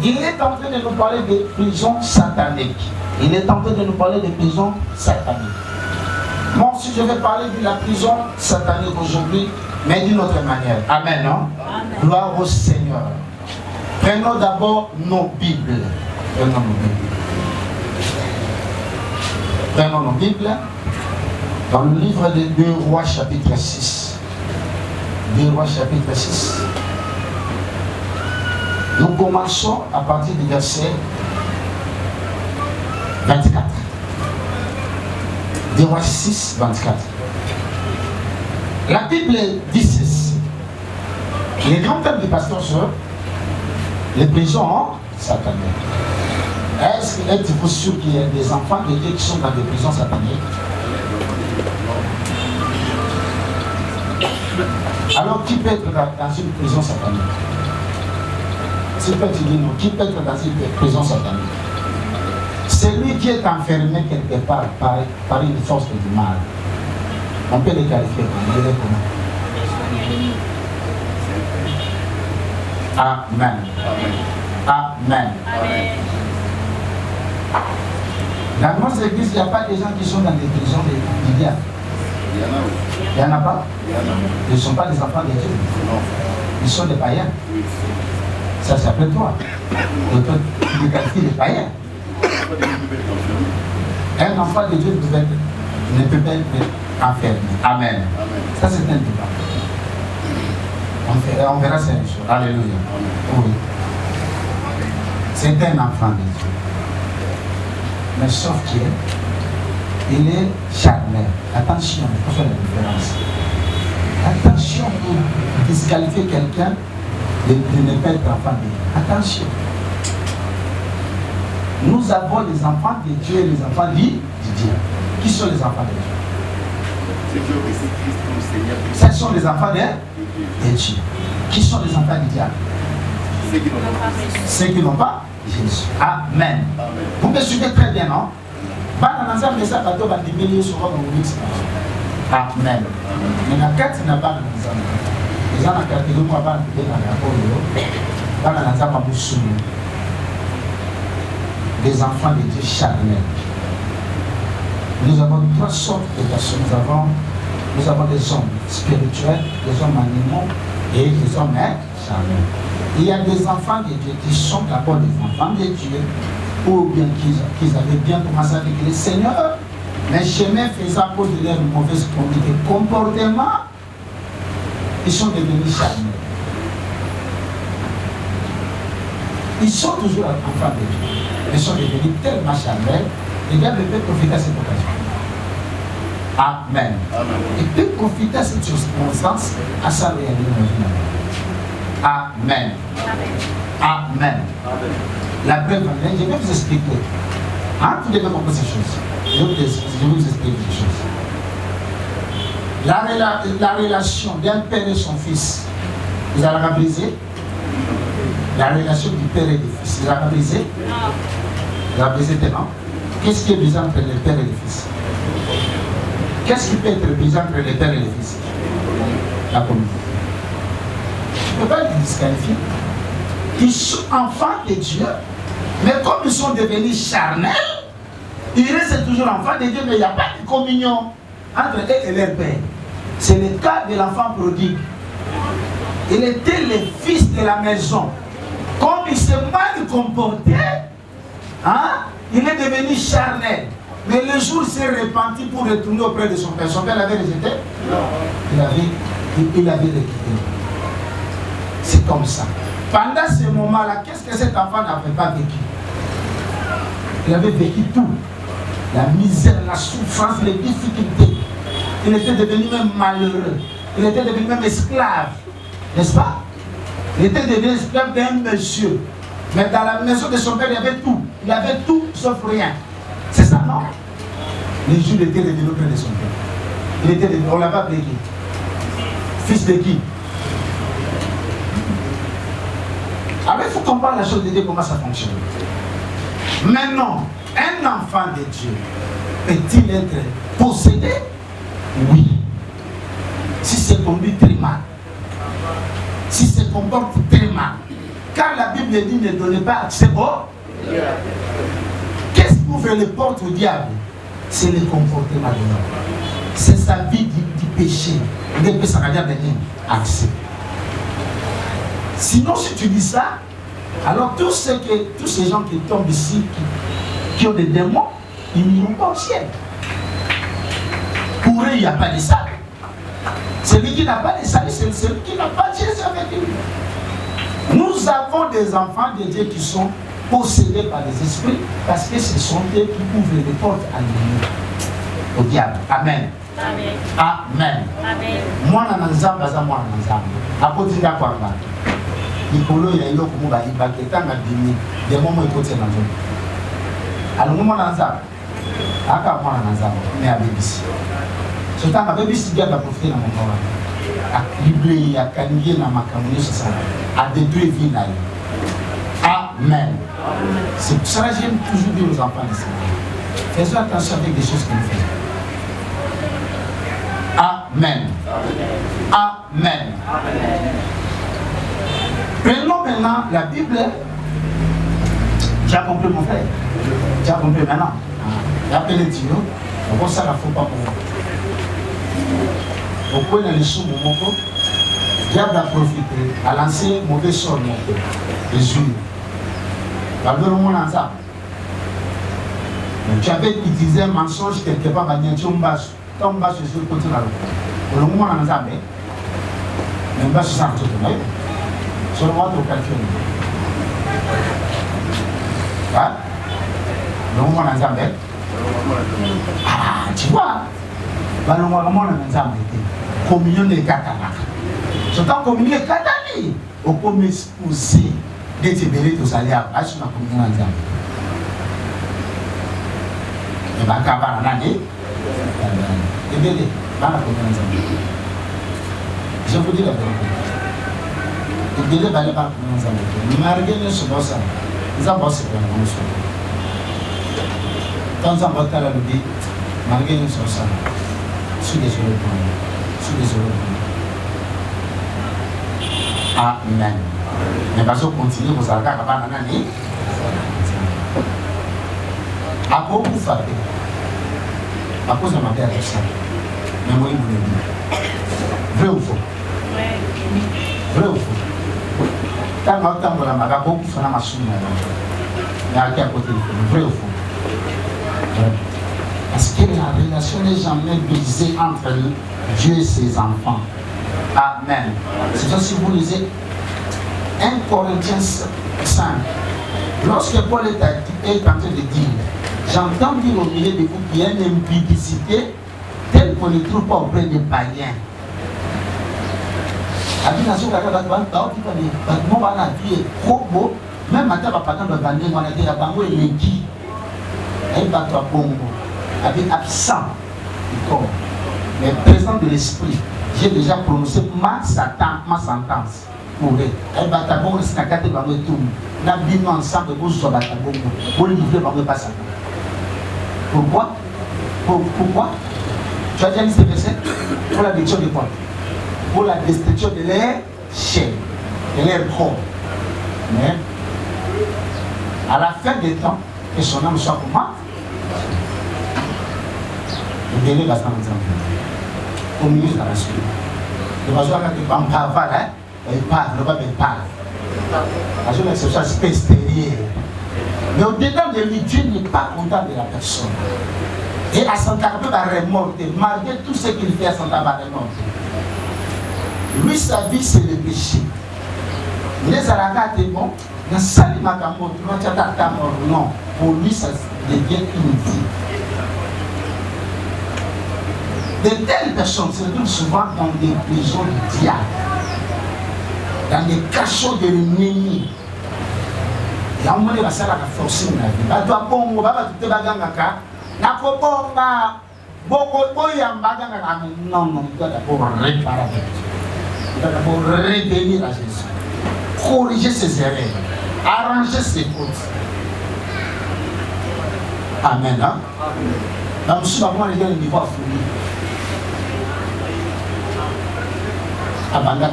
Il est en train de nous parler de prison satanique. Il est en train de nous parler de prison satanique. Moi aussi, je vais parler de la prison satanique aujourd'hui, mais d'une autre manière. Amen, non? Amen. Gloire au Seigneur. Prenons d'abord nos Bibles. Prenons nos Bibles. Prenons nos Bibles. Dans le livre de 2 Rois, chapitre 6. 2 Rois, chapitre 6. Nous commençons à partir du verset 24. 2 Rois 6, 24. La Bible dit ceci. Les grands thèmes du pasteur sur les prisons sataniques. Êtes-vous sûr qu'il y a des enfants de Dieu qui sont dans des prisons sataniques? Alors qui peut être dans une prison satanique? S'il peut te dire non, qui peut être dans une prison satanique? Celui qui est enfermé quelque part par une force du mal. On peut les qualifier comment? Amen. Amen. Amen. Dans nos églises, il n'y a pas des gens qui sont dans des prisons du diable. Il n'y en a pas? Ils ne sont pas des enfants de Dieu. Ils sont des païens. Ça s'appelle toi. On peut les qualifier des païens. Un enfant de Dieu ne peut pas être enfermé. Amen. Ça, c'est un débat. On verra ça un jour. Alléluia. Oui. C'est un enfant de Dieu. Mais sauf qu'il est charnel. Attention, il faut faire la différence. Attention pour disqualifier quelqu'un de ne pas être enfant de Dieu. Attention. Nous avons les enfants de Dieu et les enfants du diable. Qui sont les enfants de Dieu? Ce sont les enfants de Dieu. Qui sont les enfants du diable? Ceux qui n'ont pas Jésus. Amen. Vous me suivez très bien, non? Amen. Des enfants de Dieu charnels. Nous avons 3 sortes de personnes. Nous avons des hommes spirituels, des hommes animaux et des hommes charnels. Il y a des enfants de Dieu qui sont d'abord des enfants de Dieu, ou bien qu'ils avaient bien commencé avec le Seigneur, mais chemin faisant pour de leur mauvaise conduite et comportement, ils sont devenus charnels. Ils sont toujours enfants de Dieu. Ils sont devenus tellement charnels, et bien peut profiter de cette occasion. Amen. Il peut profiter de cette circonstance à sa réalité. Amen. Amen. La preuve, je vais vous expliquer. Vous devez comprendre ces choses. Je vais vous expliquer quelque chose. La relation d'un père et son fils, vous allez la briser. La relation du père et du fils, vous allez la briser. Vous allez la briser tellement. Qu'est-ce qui est brisé entre le père et le fils? Qu'est-ce qui peut être brisé entre le père et le fils? La communauté. Tu ne peux pas les disqualifier. Ils sont enfants de Dieu, mais comme ils sont devenus charnels, ils restent toujours enfants de Dieu, mais il n'y a pas de communion entre eux et leur père. C'est le cas de l'enfant prodigue. Il était le fils de la maison. Comme il s'est mal comporté, il est devenu charnel. Mais le jour s'est repenti pour retourner auprès de son père. Son père l'avait rejeté? Non. Il avait requitté. C'est comme ça. Pendant ce moment-là, qu'est-ce que cet enfant n'avait pas vécu? Il avait vécu tout. La misère, la souffrance, les difficultés. Il était devenu même malheureux. Il était devenu même esclave. N'est-ce pas? Il était devenu esclave d'un monsieur. Mais dans la maison de son père, il y avait tout. Il avait tout sauf rien. C'est ça, non? Le jour, il était devenu auprès de son père. Il était devenu, on ne l'a pas appelé qui? Fils de qui? Alors il faut comprendre la chose de Dieu, comment ça fonctionne. Maintenant, un enfant de Dieu peut-il être possédé? Oui. Si se conduit très mal. Si se comporte très mal. Car la Bible Bible dit ne donnez pas accès au diable. Qu'est-ce qui ouvre les portes au diable? C'est le comportement de l'homme. C'est sa vie du péché. Il ne peut s'en aller avec accès. Sinon, si tu dis ça, alors tous ces gens qui tombent ici, qui ont des démons, ils n'iront pas au ciel. Pour eux, il n'y a pas de salut. Celui qui n'a pas de salut, c'est celui qui n'a pas Jésus avec lui. Nous avons des enfants de Dieu qui sont possédés par les esprits parce que ce sont eux qui ouvrent les portes à l'ennemi, au diable. Amen. Amen. Amen. Amen. Moi, je suis un peu moi, je suis un peu de temps. Nikolo ya yo kumuba ibaketa na dimi de momo ikote na nzo. Alungumo na nza. Aka mwana na nza me abebisi. So tanga bebisi dia ba profiter na momo wa. Bible ya kangie na makamuni sana. A détruire vie na yo. Amen. C'est pour ça que j'aime toujours dire aux enfants ici. Faisons attention avec des choses que nous faisons. Amen. Amen. Prenons maintenant la Bible. Tu as compris mon frère? Tu as compris maintenant? Tu as appelé Dieu. On va ça la faut pas pour moi. Pourquoi il y a les sous mon mot? Diable a profité, a lancé mauvais sort mon frère. Jésus. Tu avais utilisé un mensonge quelque part, tu as tomba sur le côté là. Au moment où on a même pas sur ça, sur le mois de calcul. Le moment où on a ah, tu vois, le moment où on a communion des catholiques. Surtout communion des catholiques. Au comme exposé d'être belé de salaire à sur la communion des catholiques. Et bien, quand on a dit, je vous dis la vérité. Le délai va aller par le marié ne se bosse pas. Ils ont bossé pour la motion. Dans un bocal à l'oublier, marié ne se bosse pas. Je suis désolé pour moi. Je suis désolé pour moi. Amen. Mais parce qu'on continue, vous allez faire un année. À quoi vous faites? À cause de ma père, ça. Mais moi, il vous le dit. Vrai ou faux? Vrai ou faux? Quand on entend la maga, beaucoup sont ma somme. Mais à quel côté? Vrai ou faux? Vrai. Parce que la relation n'est jamais brisée entre Dieu et ses enfants. Amen. C'est ça si vous lisez 1 Corinthiens 5. Lorsque Paul est en train de dire, j'entends dire au milieu de vous qu'il y a une impudicité telle qu'on ne trouve pas auprès des païens. Même maintenant, avec absent du corps, mais présent de l'esprit, j'ai déjà prononcé ma sentence pour eux. Elle va d'abord rester à 4 ans et tout. Nous avons ensemble pour nous livrer pas ça. Pourquoi? Pourquoi? Tu as déjà lu ce verset? Pour la destruction de quoi? Pour la destruction de leur chair, de leur corps. Mais à la fin des temps, que son âme soit comment? Le délai va s'en au milieu de la suite. Le voisin qui parle, il parle, le papa parle. La journée c'est ça, c'est extérieur. Mais au-dedans de lui, Dieu n'est pas content de la personne. Et à Santa Cruz va remonter, malgré tout ce qu'il fait à Santa Cruz va remonter. Lui, sa vie, c'est le péché. Les Aragas étaient bons, dans Sali Makambo, non, pour lui, ça devient une vie. De telles personnes se retrouvent souvent dans des prisons du diable, dans des cachots de l'ennemi. Il y a un moment où il va se forcer dans la vie. Il va se bon, il va se baganga. Non, il doit d'abord réparer. Il doit d'abord revenir à Jésus, corriger ses erreurs, arranger ses fautes. Amen. Dans le sud, il y a un niveau à folie. Abandonner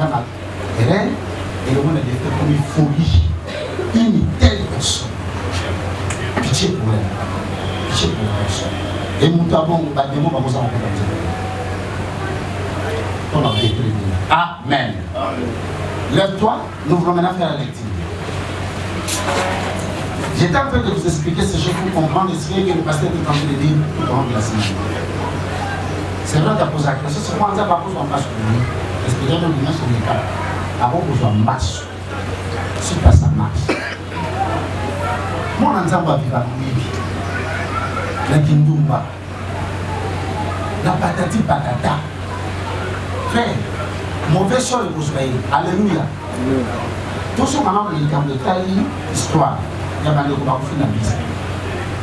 et le monde est comme une folie. une telle personne. Pitié pour elle. Pitié pour la personne. Et nous avons besoin de Amen. Lève-toi, nous voulons maintenant faire la lecture. J'étais en train de vous expliquer ce choses pour comprendre ce que le pasteur est en train de dire tout au long de la semaine. C'est vrai, tu as posé la question, c'est moi, ça va poser un match pour lui. Expliquez le dimanche sur les cas. Avant que je un match. Si pas ça marche. Moi, on entend pas vivre à Mouibi. La Kindumba. La patati patata. Frère, mauvais sol et vous soyez. Alléluia. Tout ce qu'on a dans le cas de l'histoire, il y a des gens qui finalisent.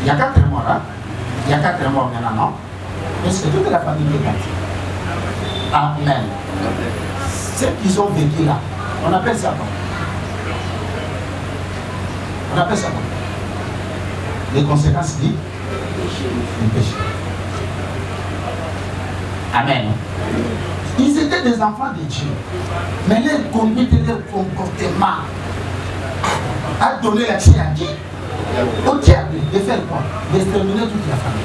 Il y a 4 morts là. Il y a 4 morts maintenant, non? Parce que toute la famille est partie. Amen. Ce qu'ils ont vécu là, on appelle ça quoi? On appelle ça quoi? Les conséquences du péché. Amen. Ils étaient des enfants de Dieu. Mais leur conduite et leur comportement a donné l'accès à qui? Au diable. De faire quoi? D'exterminer toute la famille.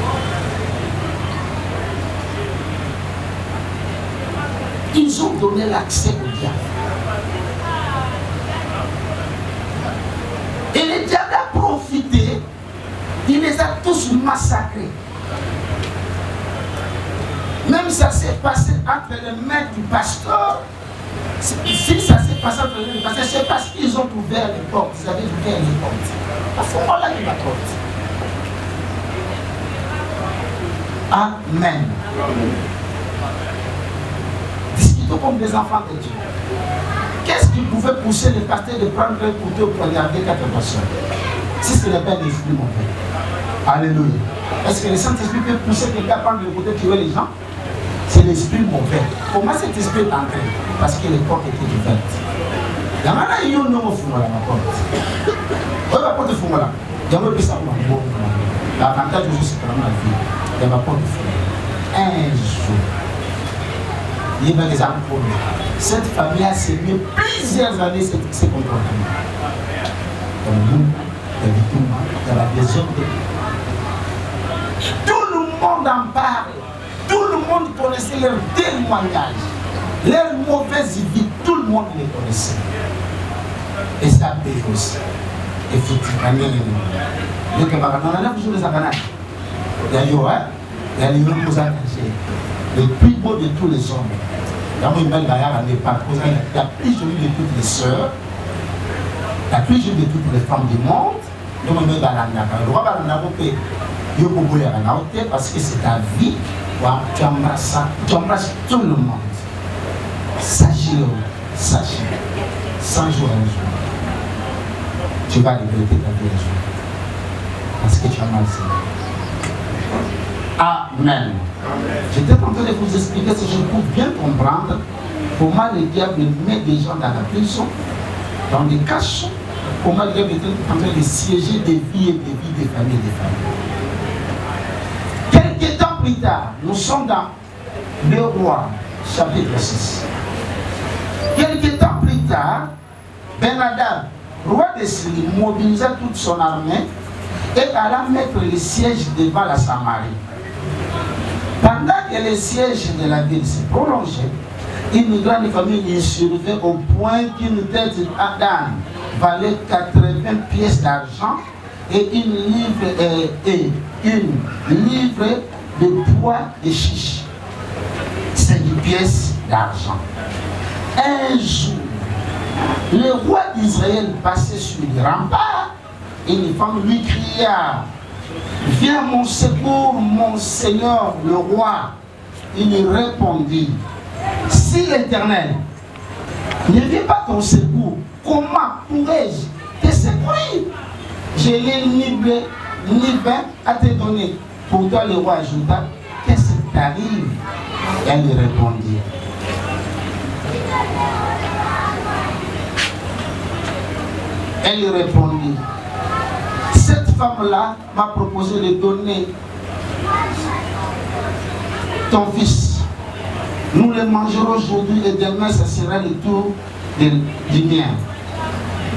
Ils ont donné l'accès au diable. Et le diable a profité, il les a tous massacrés. Même ça s'est passé entre les mains du pasteur. Si ça s'est passé entre les mains du pasteur, c'est parce qu'ils ont ouvert les portes. Ils avaient ouvert les portes. À ce moment-là, il va porte. Amen. Discutons comme des enfants de Dieu. Qu'est-ce qui pouvait pousser les pasteurs de prendre un couteau pour regarder 4 personnes? Si ce n'est pas l'esprit mauvais. Alléluia. Est-ce que le Saint-Esprit peut pousser quelqu'un à prendre le couteau tuer les gens? C'est l'esprit mauvais. Comment cet esprit est entré? Parce que les portes étaient ouvertes. Il y a maintenant un nom au fond de la porte. Oui, la porte de fond là. Il y a un peu ça pour moi. L'avantage de c'est vraiment la vie. Il y a ma porte de fond. Un jour. Il y a des enfants. Cette famille a sévi plusieurs années ces comportements. Dans le monde, dans la vision de tout le monde en parle. Tout le monde connaissait leurs témoignages. Leurs mauvaises vies, tout le monde les connaissait. Et ça paye aussi. Et il faut que tu les le plus beau de tous les hommes. Il y a la plus jolie de toutes les sœurs, la plus jolie de toutes les femmes du monde. Parce que c'est ta vie, tu embrasses tout le monde. Sachez-le, sachez, 100 jours un jour, tu vas regretter ta vie un jour. Parce que tu as mal fait. Amen. J'étais en train de vous expliquer si je peux bien comprendre comment le diable met des gens dans la prison, dans des cachets, comment le diable est en train de siéger des vies et des vies, des familles et des familles. Quelques temps plus tard, nous sommes dans le roi, chapitre 6. Quelques temps plus tard, Ben-Hadad, roi de Syrie, mobilisa toute son armée et alla mettre le siège devant la Samarie. Pendant que le siège de la ville s'est prolongé, une grande famille y survivait au point qu'une tête d'âne valait 80 pièces d'argent et une livre de poids de chiche, 5 pièces d'argent. Un jour, le roi d'Israël passait sur les remparts et une femme lui cria: viens mon secours, mon Seigneur, le roi. Il lui répondit: si l'Éternel ne vient pas ton secours, comment pourrais-je te secourir? Je n'ai ni vin à te donner. Pour toi, le roi ajouta: qu'est-ce qui t'arrive? Elle lui répondit: cette femme-là m'a proposé de donner ton fils. Nous le mangerons aujourd'hui et demain, ça sera le tour du mien.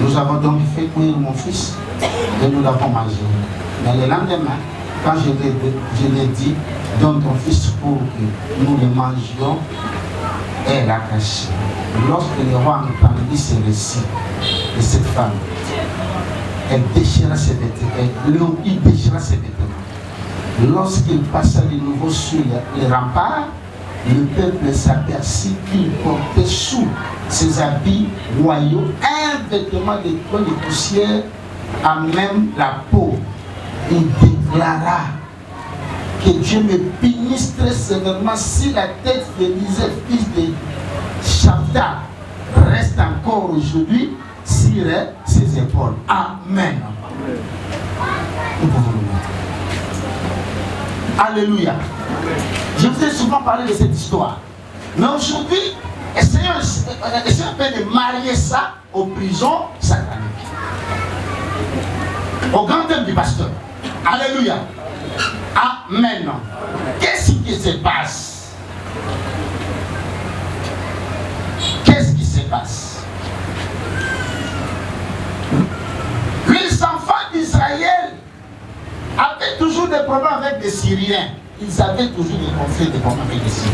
Nous avons donc fait cuire mon fils et nous l'avons mangé. Mais le lendemain, quand je l'ai dit, donne ton fils pour que nous le mangions, elle a caché. Lorsque le roi entendit ce récit de cette femme, elle déchira ses vêtements. Il déchira ses vêtements. Lorsqu'il passa de nouveau sur les remparts, le peuple s'aperçut qu'il portait sous ses habits royaux un vêtement de toile de poussière à même la peau. Il déclara que Dieu me punisse très sévèrement si la tête d'Élisée, fils de Shaphat, reste encore aujourd'hui sur ses épaules. Amen. Nous pouvons le mettre. Alléluia. Je vous ai souvent parlé de cette histoire. Mais aujourd'hui, essayons un peu de marier ça aux prisons sataniques. Au grand thème du pasteur. Alléluia. Amen. Qu'est-ce qui se passe? Qu'est-ce qui se passe? Les enfants d'Israël avaient toujours des problèmes avec des Syriens. Ils avaient toujours des conflits, des problèmes avec les Syriens.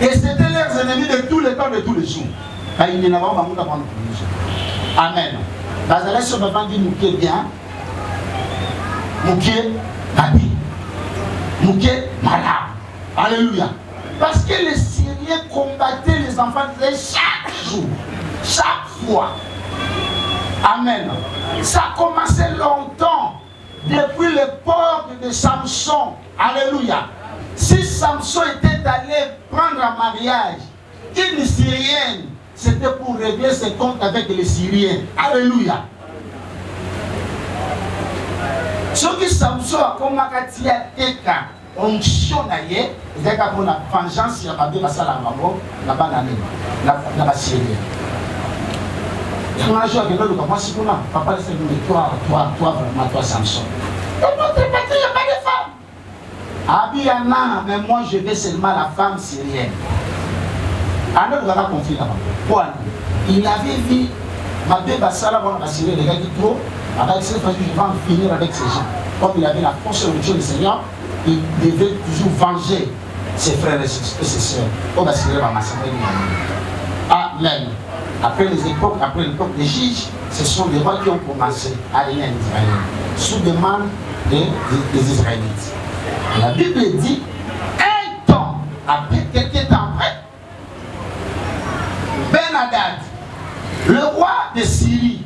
Et c'était leurs ennemis de tous les temps, de tous les jours. Amen. Bazalé sur le banc dit Mouké bien, Mouké Babi, Mouké malade. Alléluia. Parce que les Syriens combattaient les enfants d'Israël chaque jour, chaque fois. Amen. Ça a commencé longtemps, depuis l'époque de Samson. Alléluia. Si Samson était allé prendre un mariage, une Syrienne, c'était pour régler ses comptes avec les Syriens. Alléluia. Ce que Samson a commencé à faire, onction naie, c'est pour la vengeance, il y a pas de la salle à maman, la banane, la Syrienne. Un jour, il y a moi, si vous papa, c'est toi, vraiment, toi, Samson. Dans notre patrie, il n'y a pas de femme. Abiyana, mais moi, je vais seulement la femme syrienne. Alors, il y a un conflit là-bas. Pourquoi? Il avait vu ma bébé Bassala, la Syrienne, les gars qui trop, avec cette fois, je vais en finir avec ces gens. Comme il avait la force de Dieu, le Seigneur, il devait toujours venger ses frères et ses sœurs. On va se faire massacrer. Amen. Après l'époque des juges, ce sont les rois qui ont commencé à aller en Israël, sous demande des Israélites. La Bible dit, un temps, après quelques temps après, Ben-Hadad, le roi de Syrie,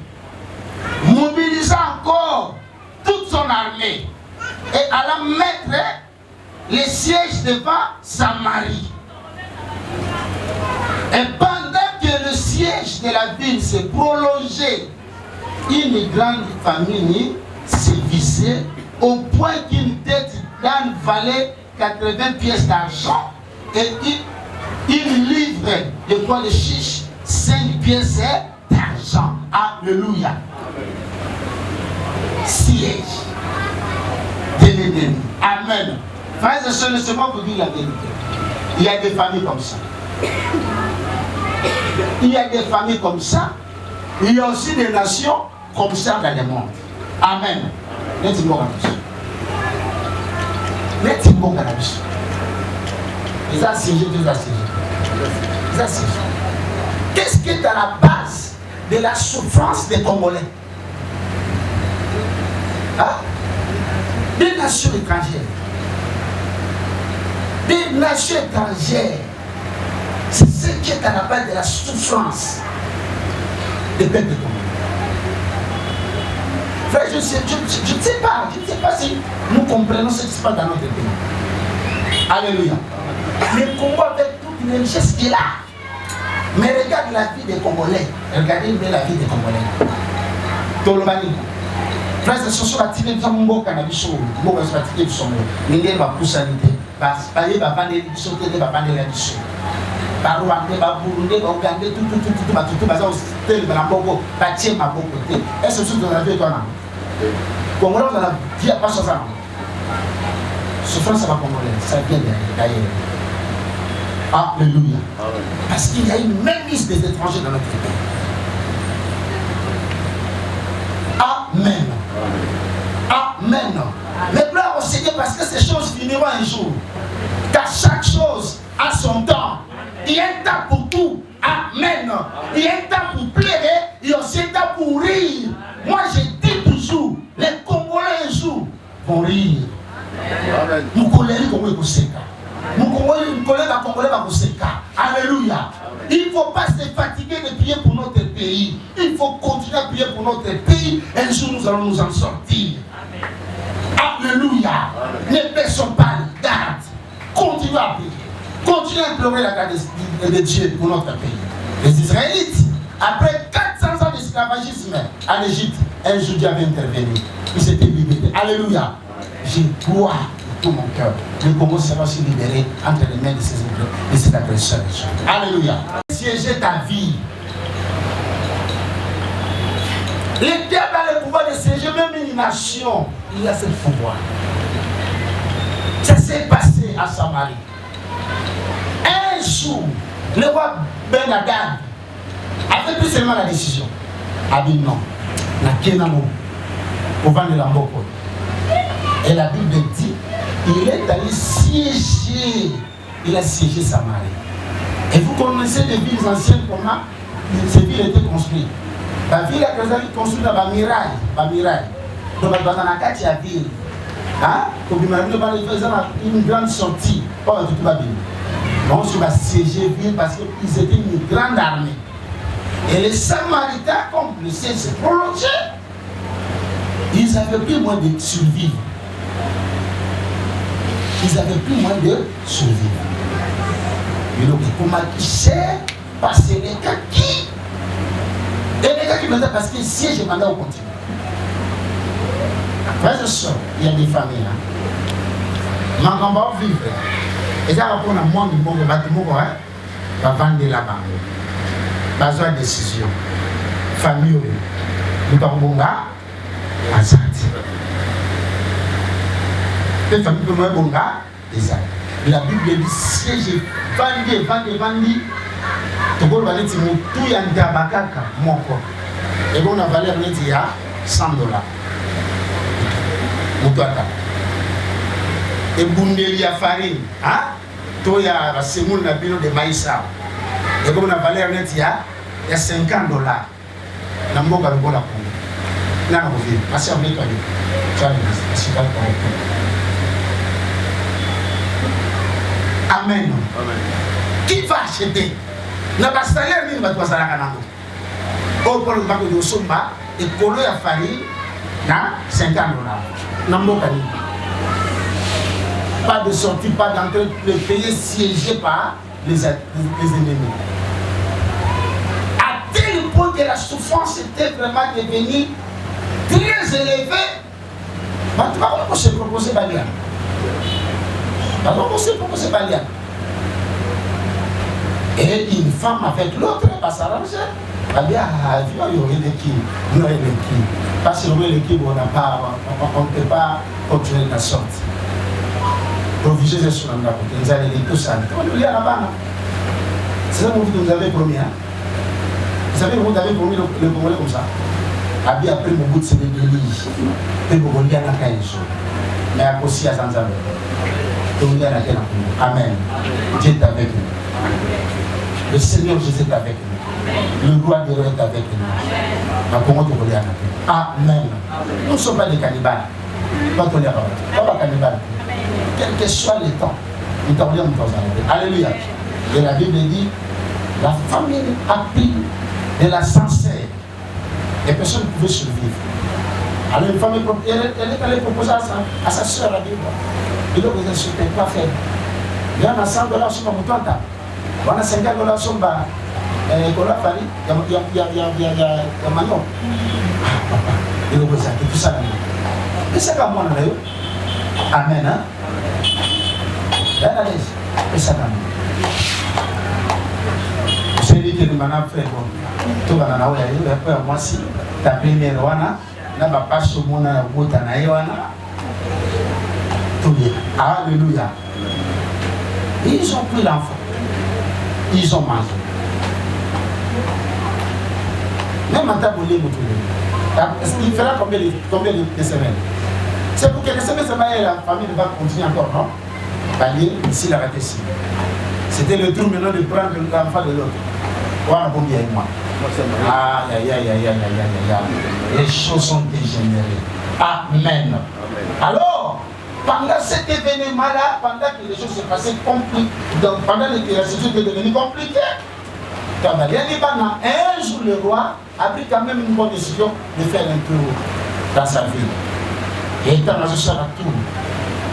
mobilisa encore toute son armée et alla mettre les sièges devant Samarie. Et pendant que le siège de la ville s'est prolongé, une grande famine s'est vissée au point qu'une tête d'âne valait 80 pièces d'argent et une livre de pois de chiche 5 pièces d'argent. Alléluia. Siège de l'ennemi. Amen. Frères et sœurs, laissez-moi vous dire la vérité. Il y a des familles comme ça. Il y a des familles comme ça. Il y a aussi des nations comme ça dans le monde. Amen. Laissez-moi vous dire. Laissez-moi vous dire. Les assiégés, les assiégés. Les assiégés. Qu'est-ce qui est à la base de la souffrance des Congolais? Hein? Des nations étrangères. Des nations étrangères. C'est ce qui est à la base de la souffrance des peuples congolais. Frère, je ne sais pas si nous comprenons ce qui se passe dans notre pays. Alléluia. Le Congo avec toute une richesse qu'il a. Mais regarde la vie des Congolais. Regardez bien la vie des Congolais. Tolobani. Frère, c'est ce que tu as dit, Mboka na biso, Mboka na biso, biso, Ningé va pousser l'idée. Paye va vendre les biso, va vendre les biso. Par Rwanda, par Burundi, par Ouganda, tout, baza au tel de la Mbogo, par Tiem, par Mbogo. Est-ce que tu as vu toi? Congolais, on a vie à pas sur ça. Souffrance, ça va Congolais, ça vient d'ailleurs. Alléluia. Parce qu'il y a une mainmise des étrangers dans notre pays. Amen. Amen. Mais gloire au Seigneur parce que ces choses finiront un jour. Car chaque chose a son temps. Il y a un temps pour tout. Amen. Il y a un temps pour pleurer. Il y a aussi un temps pour rire. Moi je dis toujours, les Congolais un jour vont rire. Nous colériques comme vous savez. Alléluia. Il ne faut pas se fatiguer de prier pour notre pays. Il faut continuer à prier pour notre pays. Un jour, nous allons nous en sortir. Alléluia. Ne baissons pas les gardes. Continuez à prier. Continuez à implorer la grâce de Dieu pour notre pays. Les Israélites, après 400 ans d'esclavagisme en Égypte, un jour Dieu avait intervenu. Ils s'étaient libérés. Alléluia. Je crois tout mon cœur. Le Congo sera aussi libéré entre les mains de ses agresseurs. Alléluia. Siéger ta vie. Les diables a le pouvoir de siéger même une nation. Il a ce pouvoir. Ça s'est passé à Samarie. Un jour, le roi Ben Hadad avait pris seulement la décision. A dit non. La Kenamo. Au vent de la Mboko. Et la Bible dit, il est allé siéger. Il a siégé Samarie. Et vous connaissez les villes anciennes comment ces villes étaient construites. La ville a été construite dans la miraille. Donc, dans la ville, une grande sortie. Pas du tout la ville. Donc, on va siéger ville parce qu'ils étaient une grande armée. Et les Samaritains, comme le ciel s'est prolongé, ils avaient plus moins de survivre. Ils avaient plus moins de survivre. Et donc, comment ils cherchent passer les cas qui. Et les gars qui me disent parce que si je m'en ai au continent. Frères et sœurs, il y a des familles. Ma grand-mère vivre. Et ça va prendre un monde du monde, va vendre là-bas. Besoin de décision. Famille, nous avons Azad. Les familles comme un bon gars, la Bible dit siège, vendez. Tout va dire tout y a un tabakaka, mon corps. Et bon, la valeur net il y a $100. Moutouata. Et bundeli ya farine, hein? Tout y a la semoule na bino de maïs. Et bon, la valeur net il y a $50. Namboka le bon la pour. Là, on vit. Merci à vous, Amen. Qui va acheter? N'a pas salaire, mais il va faire ça. Au pour le bac de Somba, et colo à farine, $50. Pas de sortie, pas d'entrée, le pays siégé par les ennemis. À tel point que la souffrance était vraiment devenue très élevée. Maintenant, on s'est proposé Balia. Et une femme avec l'autre, elle va s'arranger. Balia a vu, il y aurait des qui. Il y aurait des qui. Parce que l'équipe, on ne peut pas continuer la sorte. Proviger sur la route. Vous allez dire tout ça. On est là-bas. C'est ça que vous avez promis. Vous savez, vous avez promis le Congolais comme ça. Abi après mon bout de ses délices. Et vous voulez en faire un jour. Mais à cause de ça, amen. Dieu est avec nous. Le Seigneur Jésus est avec nous. Le roi des rois est avec nous. Amen. Nous ne sommes pas des cannibales. Pas cannibales. Quel que soit le temps, nous t'en disons. Alléluia. Et la Bible dit, la famille a pris de la sincère. Et personne ne pouvait survivre. Alors une femme, elle est allée proposer à sa soeur la Bible. Il doit vous insulter, quoi faire? Il y a $100 sur mon toit. Il y a $50 sur ma farine. Il y a Manon. Il doit vous insulter, tout ça. Et c'est comme moi, amen. Hein? Et ça, je dis que nous m'avons fait tout le monde. Moi, si ta première wana, n'a pas sur mon route à Naïwana. Alléluia. Ils ont pris l'enfant. ils ont mangé. Même en taboulé, il fera combien de semaines? C'est pour que les semaines, la famille va continuer encore, non? Pallier, ici, la raté. C'était le tour maintenant de prendre l'enfant de l'autre. Voilà combien avec moi. Aïe, aïe, aïe, aïe, aïe, aïe, aïe. Les choses sont dégénérées. Amen. Alors, pendant cet événement-là, pendant que les choses se passaient compliquées, pendant que la situation était devenue compliquée, un jour le roi a pris quand même une bonne décision de faire un tour dans sa ville. Et étant dans ce tour,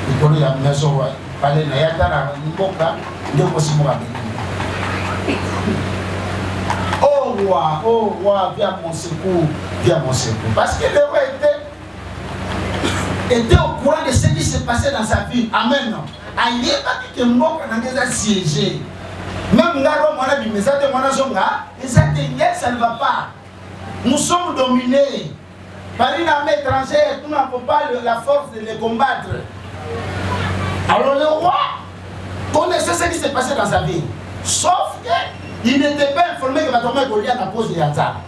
il connaît la maison roi. Palais na yatara mboka ndio kosimo abeni. Oh roi, viens mon secours, viens mon secours. Parce que le roi était au courant de ce qui se passait dans sa vie. Amen. Il pas que mboka n'a siégé. Même Ngaro mwana bimezate mwana zonga, ça ne va pas. Nous sommes dominés par une armée étrangère, nous n'avons pas la force de les combattre. Alors le roi connaissait ce qui s'est passé dans sa vie. Sauf qu'il n'était pas informé que Batomé Goliath a posé Yatar.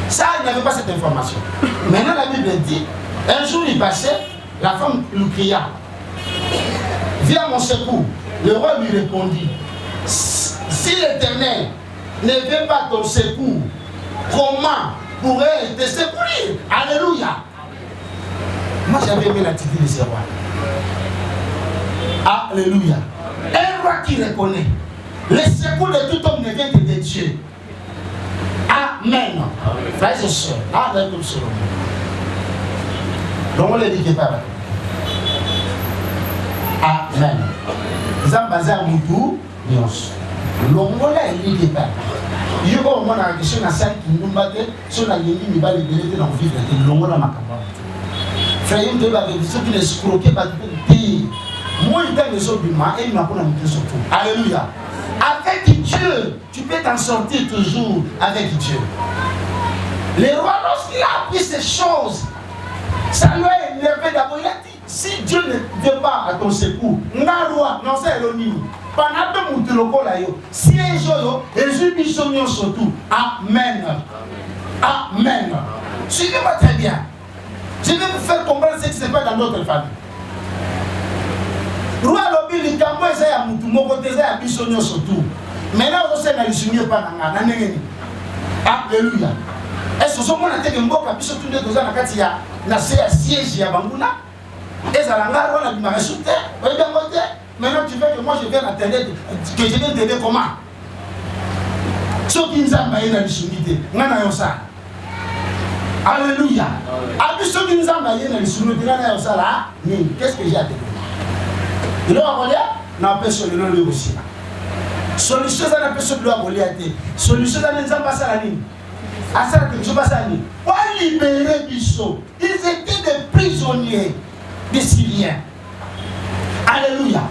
Ça, il n'avait pas cette information. Maintenant, la Bible dit, un jour il passait, la femme lui cria, viens à mon secours. Le roi lui répondit, si l'Éternel ne vient pas ton secours, comment pourrais-je te secourir? Alléluia. Moi j'avais aimé l'attitude de ce roi. Alléluia. Un roi qui reconnaît le secours de tout homme ne vient que de Dieu. Amen. Frères et sœurs, avec tout cela. Donc on ne le dit pas. Amen. Zambaza Moutou, Nyos. L'ongola est dit pas. Il y a au moins la question de la salle qui nous bat, sur la ligne, il va les déléguer dans le vivre, et l'ongola m'a capable. Frère, il y a des gens qui les escroquent, moi, il donne les autres du mal et il m'a pas montré surtout. Alléluia. Avec Dieu, tu peux t'en sortir toujours avec Dieu. Le roi, lorsqu'il a appris ces choses, ça lui a énervé d'abord. Il a dit, si Dieu ne vient pas à ton secours, roi, non, c'est l'ennemi. Pendant que nous te si un jour, Jésus dit surtout. Amen. Amen. Suivez-moi très bien. Je vais vous faire comprendre ce qui se passe dans notre famille. Roi lobi likambo eza ya mutu moko teza ya biso nyonso tu. Maintenant on na lisunye pa na ngeni. Alléluia. Est-ce que ce moment que mboka biso tu ndeto za na kati ya na siège ya banguna? Ezala ngaro na bima resute. Oye bien côté. Maintenant tu veux que moi je vienne attendre que je vienne t'aider comment? Soki nzamba ina lisunite. Ngana yo sa. Alléluia. Abiso ki nzamba ina lisunite ngana yo sa là. Qu'est-ce que j'ai à te dire? Il a volé, n'a pas sur le nom aussi. Solution à la personne de la volée. Solution à l'exemple à la ligne. À ça, que je passe à la ligne. Pour libérer Bissot, ils étaient des prisonniers des Syriens. Alléluia.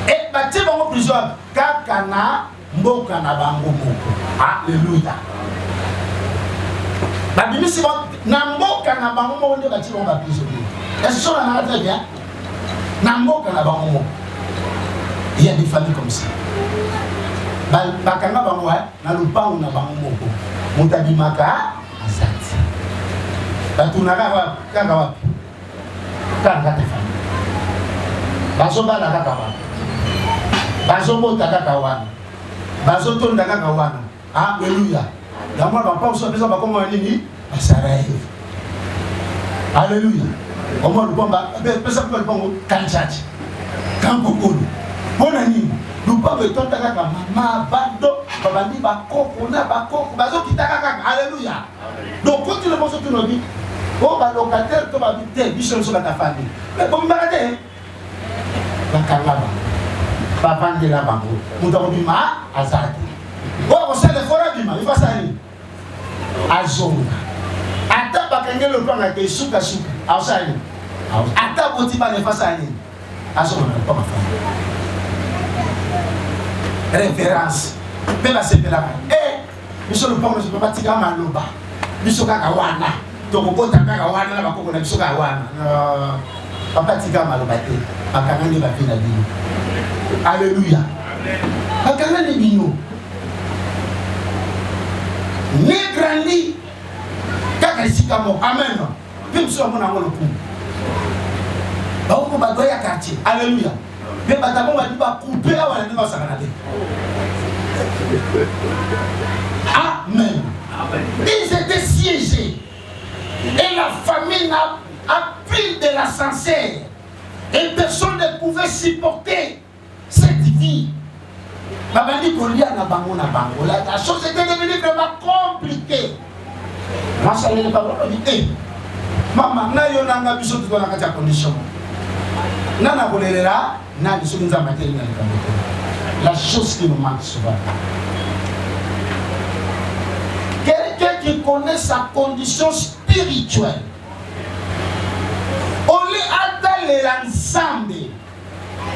Et bâtir en prison, Kakana, Mbokana Bango Moko. Alléluia. La Bible, c'est Nambokana Bango Moko, bâtir en prisonnier. Est-ce que ça va très bien? Il y a des familles comme ça. Bakanga bango na lupango na bango moko. Mutabimaka asati. Batunaka wa kanga wapi? Kanga te famille. Bazoba na kaka wa. Bazomota kaka wana. Bazotonda kaka wana. Alléluia. Yamwa bapa uso pesa bakoma nini? Basaraye. Alléluia. Au moins, le pomba, pesa kwa pongo kanchachi. Kankokolo. Bona nini? Lupango etonda kaka mama bando babandi bakoko na bakoko bazo kitaka kaka. Alléluia. Donc quand tu le penses tout nos vies, oh ba locataire to ba bité biso so ba ta famille. Mais bon barate. Bakanga ba. Babande la bango. Muta bima azati. Oh on sait le fora bima, il va ça ni. Azonga. Ata bakangelo lupanga ke suka suka. Ausali. Ata boti ba ne fasa ni. Azonga pas ma famille. Référence. Même c'est là. Eh, biso lupanga so ba tika maloba. Biso kaka wana. Donc on kaka wana na bakoko na biso kaka wana. Papa tika maloba te. Bakangani ba fina dini. Alléluia. bakanga ne bino ne grandi kaka esika moko amen mpe mosusu amona yango lokumu baoko badoya ya quartier alléluia mpe batamo badi bakupe awa na ndenge basakana te amen ils étaient siégés et la famine a pris de l'ascenseur et personne ne pouvait supporter cette vie. Babandi kolia na bango na bango. La chose était devenue vraiment compliquée. Moi, ça n'est pas bon. Maman, na yo nanga biso tu na kati condition. Nana kolela na biso nza materi na kamete. La chose qui nous manque souvent. Quelqu'un qui connaît sa condition spirituelle. On lui attend l'ensemble.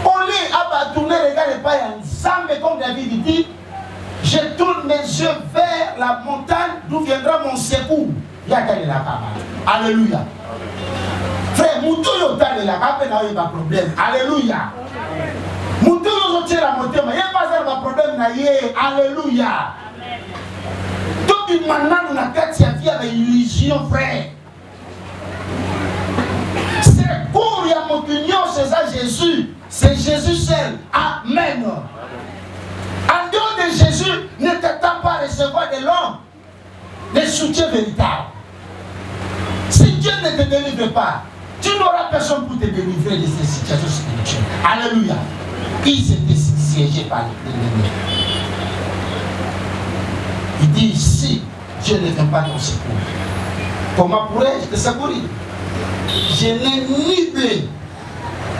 On lui a tourné regarde pas ensemble comme David dit. Je tourne mes yeux vers la montagne d'où viendra mon secours. Alléluia. Frère, moutou yotale la kape na yo ba problème. Alléluia. Moutou yozotie la motema, y'a pas de problème na ye. Alléluia. Tout le monde na kati ya vie avec illusion, frère. C'est pour ya motunyo, c'est ça Jésus. C'est Jésus seul. Amen. En dehors de Jésus, ne t'attends pas à recevoir de l'homme le soutien véritable. Si Dieu ne te délivre pas, tu n'auras personne pour te délivrer de ces situations spirituelles. Alléluia. Ils étaient siégés par l'ennemi. Il dit ici, Dieu ne vient pas ton secours. Comment pourrais-je te secourir? Je n'ai ni blé,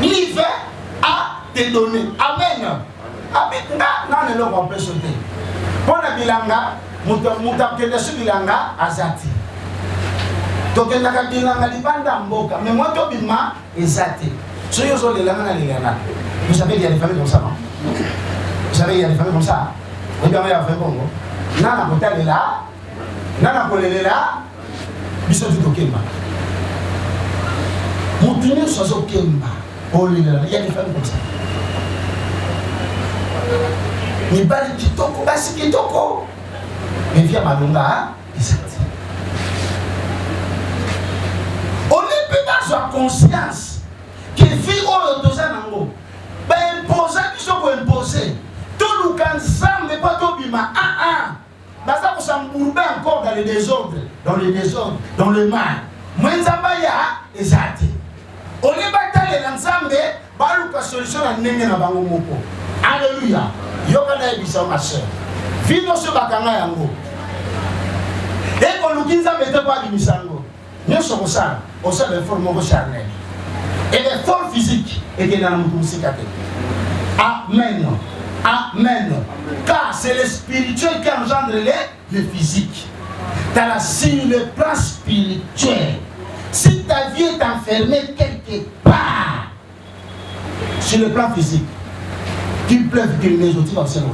ni vin à te donner. Amen. Non, ne l'on peut sauter. Pour la bilanga, moutakende sur bilanga, azati. Donc, il y a bilanga libanda mboka. Mais moi, to bima, ezati. Si vous avez les langues, vous savez, il y a des familles comme ça, non? Vous savez, il y a des familles comme ça. Vous avez des familles comme ça. Nana kotale là, nana kolele là, biso du tokemba. Moutouni sozo kemba. Il y a des familles comme ça. Ni bali kitoko basi kitoko mais via malonga isati on ne peut pas avoir conscience que vie au dosa nango ba imposer biso ko imposer tout le cancer n'est pas tout bima basa ko sambourbe encore dans le désordre dans le mal mwenzamba ya ezati on ne batale l'ensemble ba lu ka solution na ndenge na bango moko. Alléluia. Yokana ebisa ma soeur. Vino se bakanga yango. Et qu'on nous dise à mettre pas du misango. Nous sommes ça. On sait les formes charnelles. Et les formes physiques. Et que dans la musique. Amen. Amen. Car c'est le spirituel qui engendre le physique. Sur le plan spirituel. Si ta vie est enfermée quelque part, sur le plan physique, qu'il pleuve, qu'il neige, tu vas observer.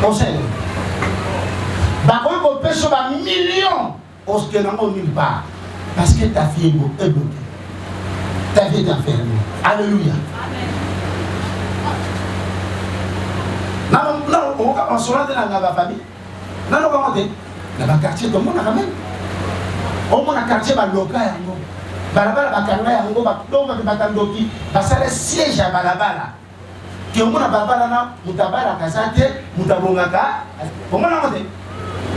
Observe. Bah, on peut pêcher un million, parce que non, nulle part. Parce que ta vie est bloquée. Ta vie est enfermée. Alléluia. Non, on se rend dans la famille. Non, comment dire? Dans le quartier, tout le monde a quand même. Au moins, le quartier, le local, balabala bakanga yango batonga batandoki basala siège à balabala ki omona balabala na mutabala kazate mutabongaka omona ngote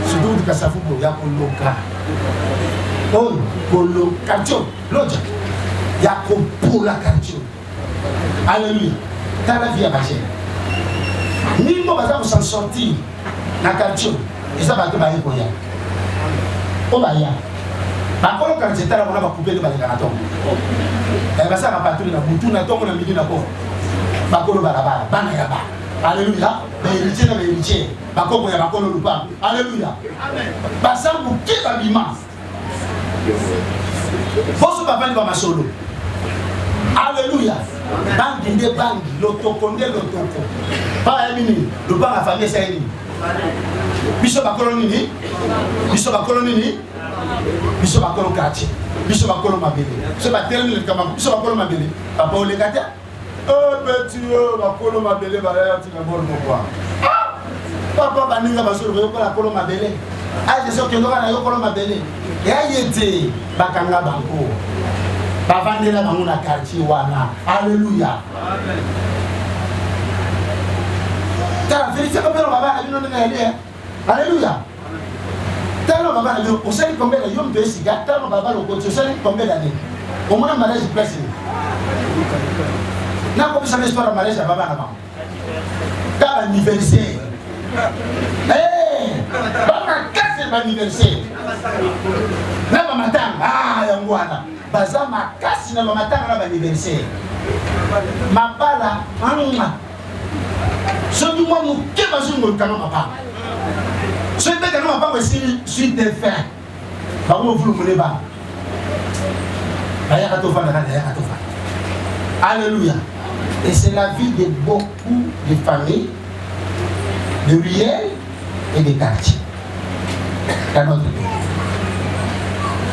sudu kasafuko ya koloka oh kolo karcho loja ya kopula karcho. Alléluia. Dans la vie à bacher ni mo baza ko s'en sortir na karcho eza bato ba yeko ya obaya bakolo quand j'étais là on a coupé de balaganaton et bah ça va pas tout na butu na tongo na midi na ko bakolo balabala bana ya ba. Alléluia. Mais héritier bakoko ya bakolo lupa. Alléluia. Amen. Basa muke babima foso babali ba masolo. Alléluia. Bangi nde bangi lotoko nde lotoko pa yamini lupa na famille ça yini biso bakolo nini biso bakolo quartier biso bakolo mabele biso batelemi le kama biso bakolo mabele papa olekata Oh, petit, ma colo m'a belé, tu vas voir pourquoi. Papa, Baninga, va se lever pour la colo m'a belé. Ah, je sais que nous avons colo m'a belé. Et aïe, était, Bakanga Banco. Bavandela Bamuna quartier, wana. Alléluia. T'as vérifié combien de baba a vu notre année? Alléluia. T'as le baba a vu, on sait combien de yom de cigare, t'as le baba au côté, on sait combien d'années. Au moins, un mariage est placé. N'a pas besoin d'histoire de mariage à baba avant. T'as l'anniversaire. Eh, baba casse l'anniversaire. N'a pas matin, ah, yangwana. Baza ma casse n'a pas matin, n'a pas l'anniversaire. Ma bala, ce qui moi, mon qui va sur mon canon, papa. Ce qui est canon, papa, c'est des faits. Par où vous voulez pas. Alléluia. Et c'est la vie de beaucoup de familles, de ruelles et de quartiers dans notre pays.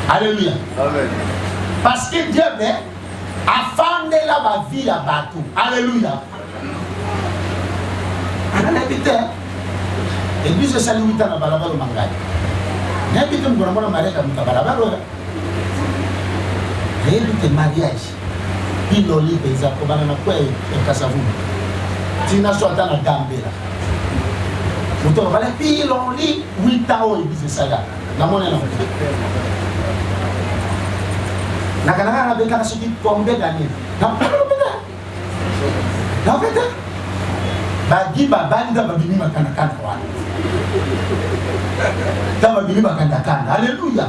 Alléluia. Amen. Parce que Dieu a fondé la vie à Batou. Alléluia. Et puis je salue à la balabala au Mangaï. N'habite pas pour la mariage à la balabala. Réalité mariage. Piloli des accompagnants et Kassavou. Tina soit dans la Gambela. Nous te revoilà piloli 8 ans et puis c'est ça là. La monnaie non. La Canada avec la suite combien d'années? Non, non, bagi babanda babini makanda-kanda wana. Dans babini makanda-kanda. Alléluia.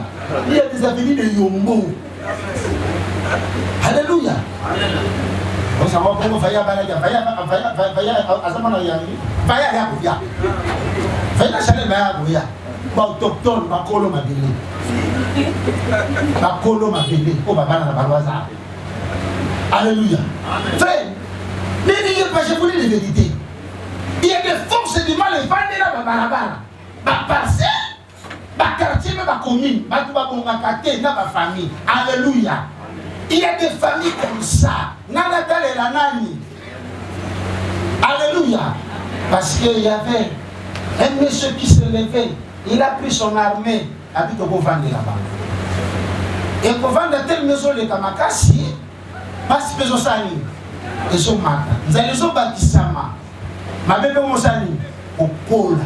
Il y a des avenues de Yombo. Alléluia. On s'en va pour Vaya Balaga. Vaya Azamana Yangi. Vaya Yabuya. Vaya Chanel Yabuya. Autochtone, Bakolo Mabili. Bakolo Mabili. Oh, Babana Barwaza. Alléluia. Frère, n'ayez pas, je vous dis les vérités. Il y a des forces du mal et pas de la barabara. Ma parcelle, ma quartier, ma commune, ma quartier, ma famille. Alléluia. Il y a des familles comme ça. Nanatal et la nani. Alléluia. Parce qu'il y avait un monsieur qui se levait. Il a pris son armée. Habite au Kovande là-bas. Et Kovande a telle maison de Kamakasi. Parce que les gens ils sont matins. Vous allez les bâtissement. Ma bébé Mosani, au pôle.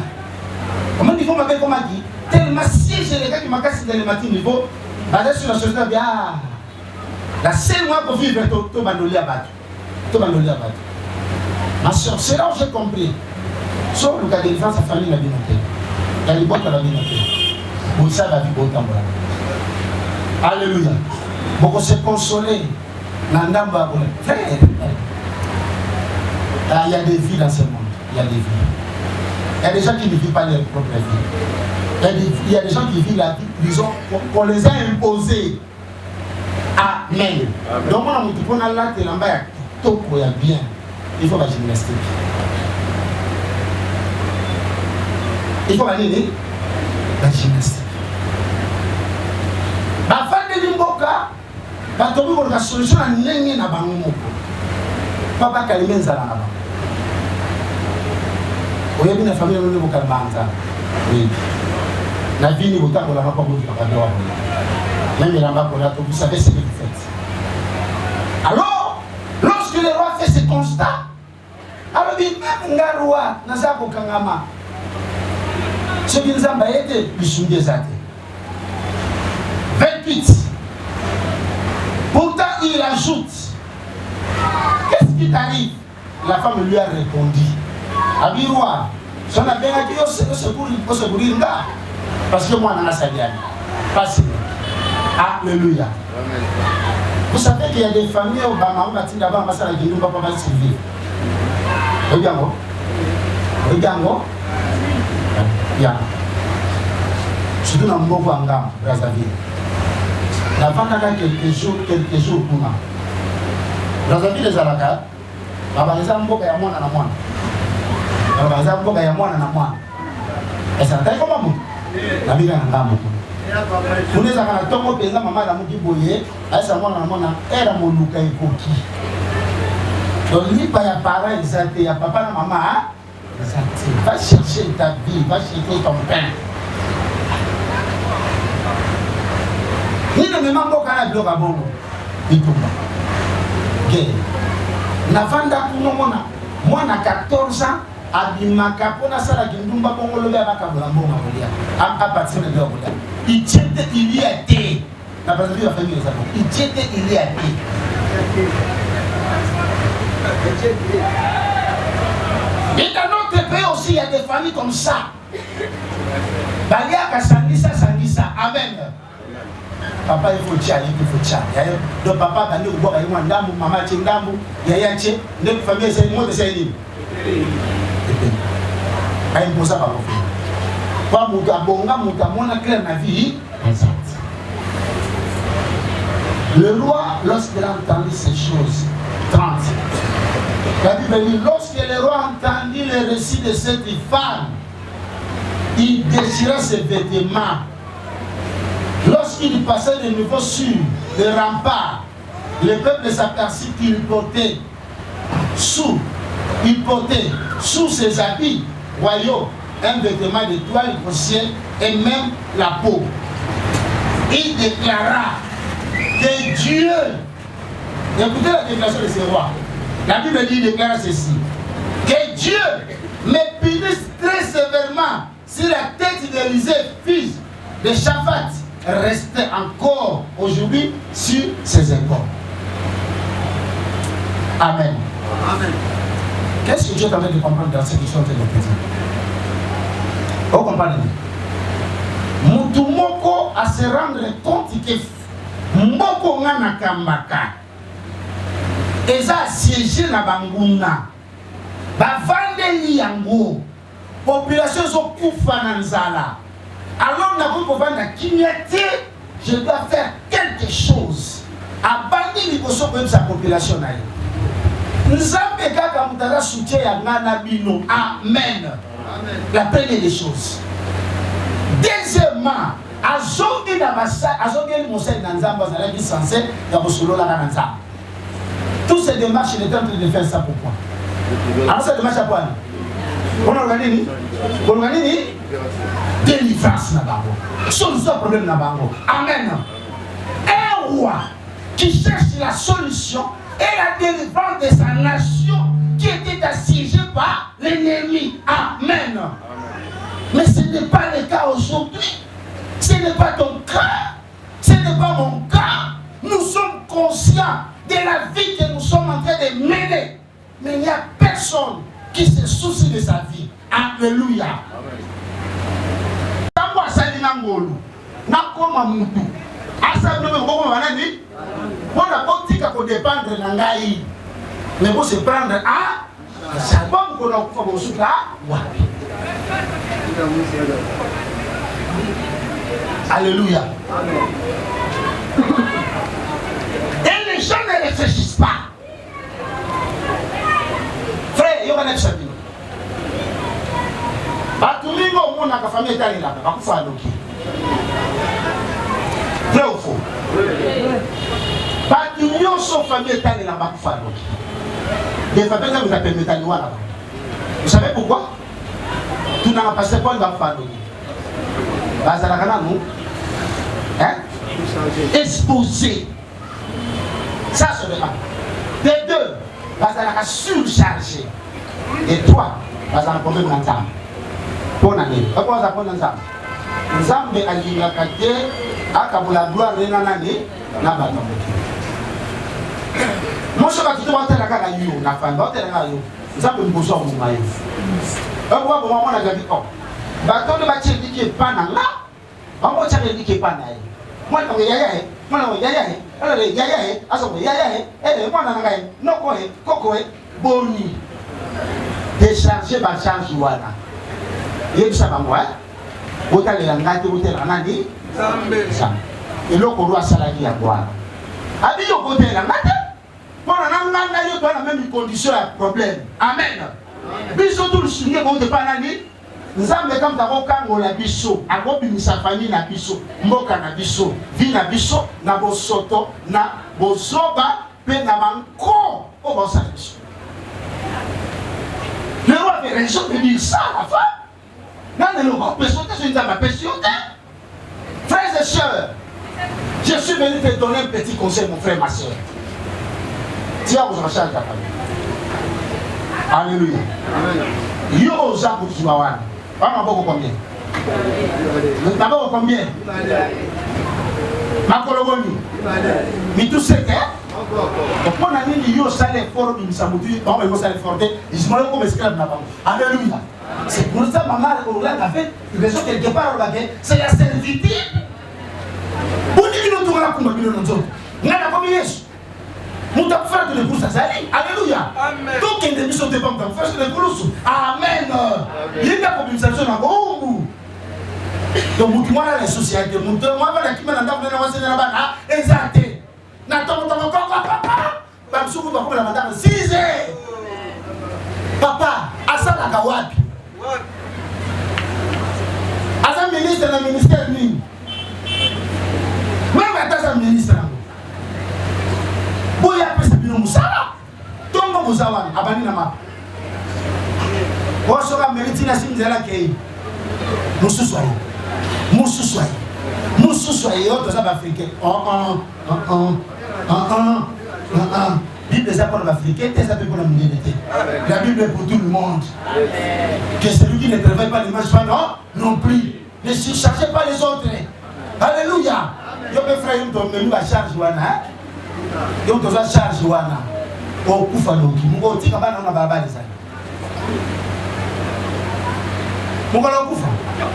Comment il faut ma bébé comme dit? Tellement si j'ai les gars qui m'ont cassé dans les matins niveau, basé sur la société, bien. La seule moi pour vivre, tout bandoli à battre. Tout bandoli à battre. Ma soeur, c'est là où j'ai compris. Sauf le cas de défense, sa famille l'a bien noté. Il y a les boîtes à la bien noté. Vous savez la vie beau temps. Alléluia. Beaucoup se consoler. Nandamba, frère. Il y a des vies dans ce monde. Il y a des vies. Il y a des gens qui ne vivent pas leur propre vie. Il y a des gens qui vivent la vie, disons, qu'on les a imposés. Amen. Donc, on a dit qu'on a là, il y a bien. Il faut la gymnastique. Il faut la gymnastique. La fin de l'imboka, la tombée pour la solution à n'engue na bango. Papa Kalimenza na ba. Oyebi na famille no nebo kalmanza. Oui. La vie ni bota pour la pas pour la droit. Même la pour la vous savez ce que vous faites. Alors, lorsque le roi fait ce constat, alors il même ngarwa na zako kangama. Ce qui nous a été bisundé zate. 28. Pourtant il ajoute. Qu'est-ce qui t'arrive? La femme lui a répondu. Abirwa, j'en ai bien dit au secours, parce que moi, je n'ai pas de Alléluia. Vous savez qu'il y a des familles au Bama, où on d'abord à la guillemot, papa va survivre. Regarde-moi. Regarde-moi. Bien. Surtout dans le mot Wangam, Brazzaville. La femme a quelques jours pour moi. Brazzaville, les Alaka, les Ambo, il y a moins à moins. Les Ambo, il y a moins à moins. Et ça fait comment? La vie est en gamme. Vous les avez à tomber, les maman, la mouki boye, elle s'en va à mon era mon luka et coquille. Donc, il n'y a pas de parents, il y a papa et maman. Va chercher ta vie, va chercher ton pain. Ni ne me manque pas de bloc à bon. Il tombe. Ok. Navanda pour nous, moi, à 14 ans, abimaka pona sala kindumba bongo lobe abakabula mbongo kolia a partir de là il était il y a été na pas vu la famille ça il était il y a été et dans notre pays aussi il y a des familles comme ça balia sangisa amen papa il faut tchali donc papa bandi ko boka yimo ndambu mama ndambu yaya che ndem famille c'est moi de c'est ni imposa par pas mon clair ma vie. Le roi, lorsqu'il a entendu ces choses, 30. La Bible dit, lorsque le roi entendit le récit de cette femme, il déchira ses vêtements. Lorsqu'il passait de nouveau sur le rempart, le peuple s'aperçut qu'il portait sous ses habits royaux un vêtement de toile grossière et même la peau. Il déclara que Dieu, écoutez la déclaration de ce roi, la Bible dit, il déclara ceci, que Dieu me punisse très sévèrement si la tête d'Élisée, fils de Shaphat, restait encore aujourd'hui sur ses épaules. Amen. Amen. Qu'est-ce que Dieu t'amène de comprendre dans cette histoire de l'Église? Vous comprenez? Moutoumoko à se rendre compte que Mboko ngana kambaka eza assiégé na banguna bavandeli yango population zokufa na nzala. Alors na ko vanda kinyati, je dois faire quelque chose. Abandi liboso ko sa population na yo. Nzambe kaka mutala soutien ya ngana bino. Amen. La première des choses. Deuxièmement, azongi na masa, azongi monseigne na nzamba za la vie censée ya bosolo la na nzamba. Toutes ces démarches, il est en train de faire ça pourquoi? Alors cette démarche à quoi? On organise délivrance na bango. Solution au problème na bango. Amen. Un roi qui cherche la solution et la délivrance de sa nation qui était assiégée par l'ennemi. Amen. Mais ce n'est pas le cas aujourd'hui. Ce n'est pas ton cas. Ce n'est pas mon cas. Nous sommes conscients de la vie que nous sommes en train de mener. Mais il n'y a personne qui se soucie de sa vie. Alléluia. Tango asali nangolu. Nakoma mutu. Asabno me ngoko banani. Bona botika ko dépendre na ngai. Mais vous se prendre à ça bon ko na ko bosuka wapi. Alléluia. Et les gens ne réfléchissent pas. Frère, il y a un chapitre. Batumingo au monde a famille tali là, ba kufa loki. Vrai ou faux? Batumio so famille tali là, ba kufa loki. Des familles vous appellent métaniwa là. Vous savez pourquoi? Tout n'a pas passé pour ba kufa loki. Bazala kana nous. Hein? Exposé. Ça c'est le un. Des deux, bazala surchargé. Et trois, bazala problème dans ça. Pour l'année. Pourquoi ça prend dans ça? Nzambe alingaka te akabula gloire na nani na bato. Mosho ka tuto batela kaka yo na fanda batela ka yo. Nzambe mboso mu mayo. Pourquoi bon mona gabi ko. Bato de bache diki pa na nga. Bango cha diki pa na ye. Mwana ko yaya he, mwana ko yaya he. Ele yaya he, aso ko yaya he. Ele mwana na ngai no ko he, koko he boni. Décharger ba charge wana. Yebisa bango hein. Botale la ngati botela nani? Zambe. Et le Koro a salaki à boire. Abi yo côté la ngati. Pour la nganda yo dans la même condition à problème. Amen. Biso tout le signé bon de pas nani. Nzambe comme ta bokango la biso, agobi misa famille na biso, mboka na biso, vie na biso, na bosoto, na bozoba, pe na banko o bosa biso. Le roi avait raison de dire ça à la femme. Non, le roi peut sauter, je ne sais pas, peut sauter. Frères et sœurs, je suis venu te donner un petit conseil, mon frère, ma soeur. Tu vas vous en charger ta famille. Alléluia. Yo, Jacques, vous avez combien? D'abord combien? Ma coloboni. Mais tout ce que on a dit yo salaire fort du Samouti, on va salaire fort. Ils sont là comme esclaves là-bas. Alléluia. C'est pour ça maman Roland a fait raison quelque part c'est la servitude. Pour dire que nous tournons comme nous nous autres. On a comme Yesu. Nous t'avons fait de courses à Zali. Alléluia. Donc il y a des missions de banque dans faire de courses. Amen. Il y a une communication à Gombu. Donc moi la société, moi va la qui m'a d'abord dans la là-bas exact. N'attends papa. Ba msuku ba comme la madame 6 heures. Papa, asala ka wapi? Asa ministre na ministère ni. Même ata ministre. Boya pesa bino musala. Tongo muzawana abani na mapa. Bosoka mérite na simzela kei. Moussoussoye, autres africains. Bible est pour l'Africain, c'est pour la minorité. La Bible est pour tout le monde. Que celui qui ne travaille pas ne mange pas, non plus. Ne surchargez pas les autres. Alléluia. Je peux faire une tombe, la charge. Je peux faire charge. Au Koufano, qui m'a dit que je vais Mongolo kufa.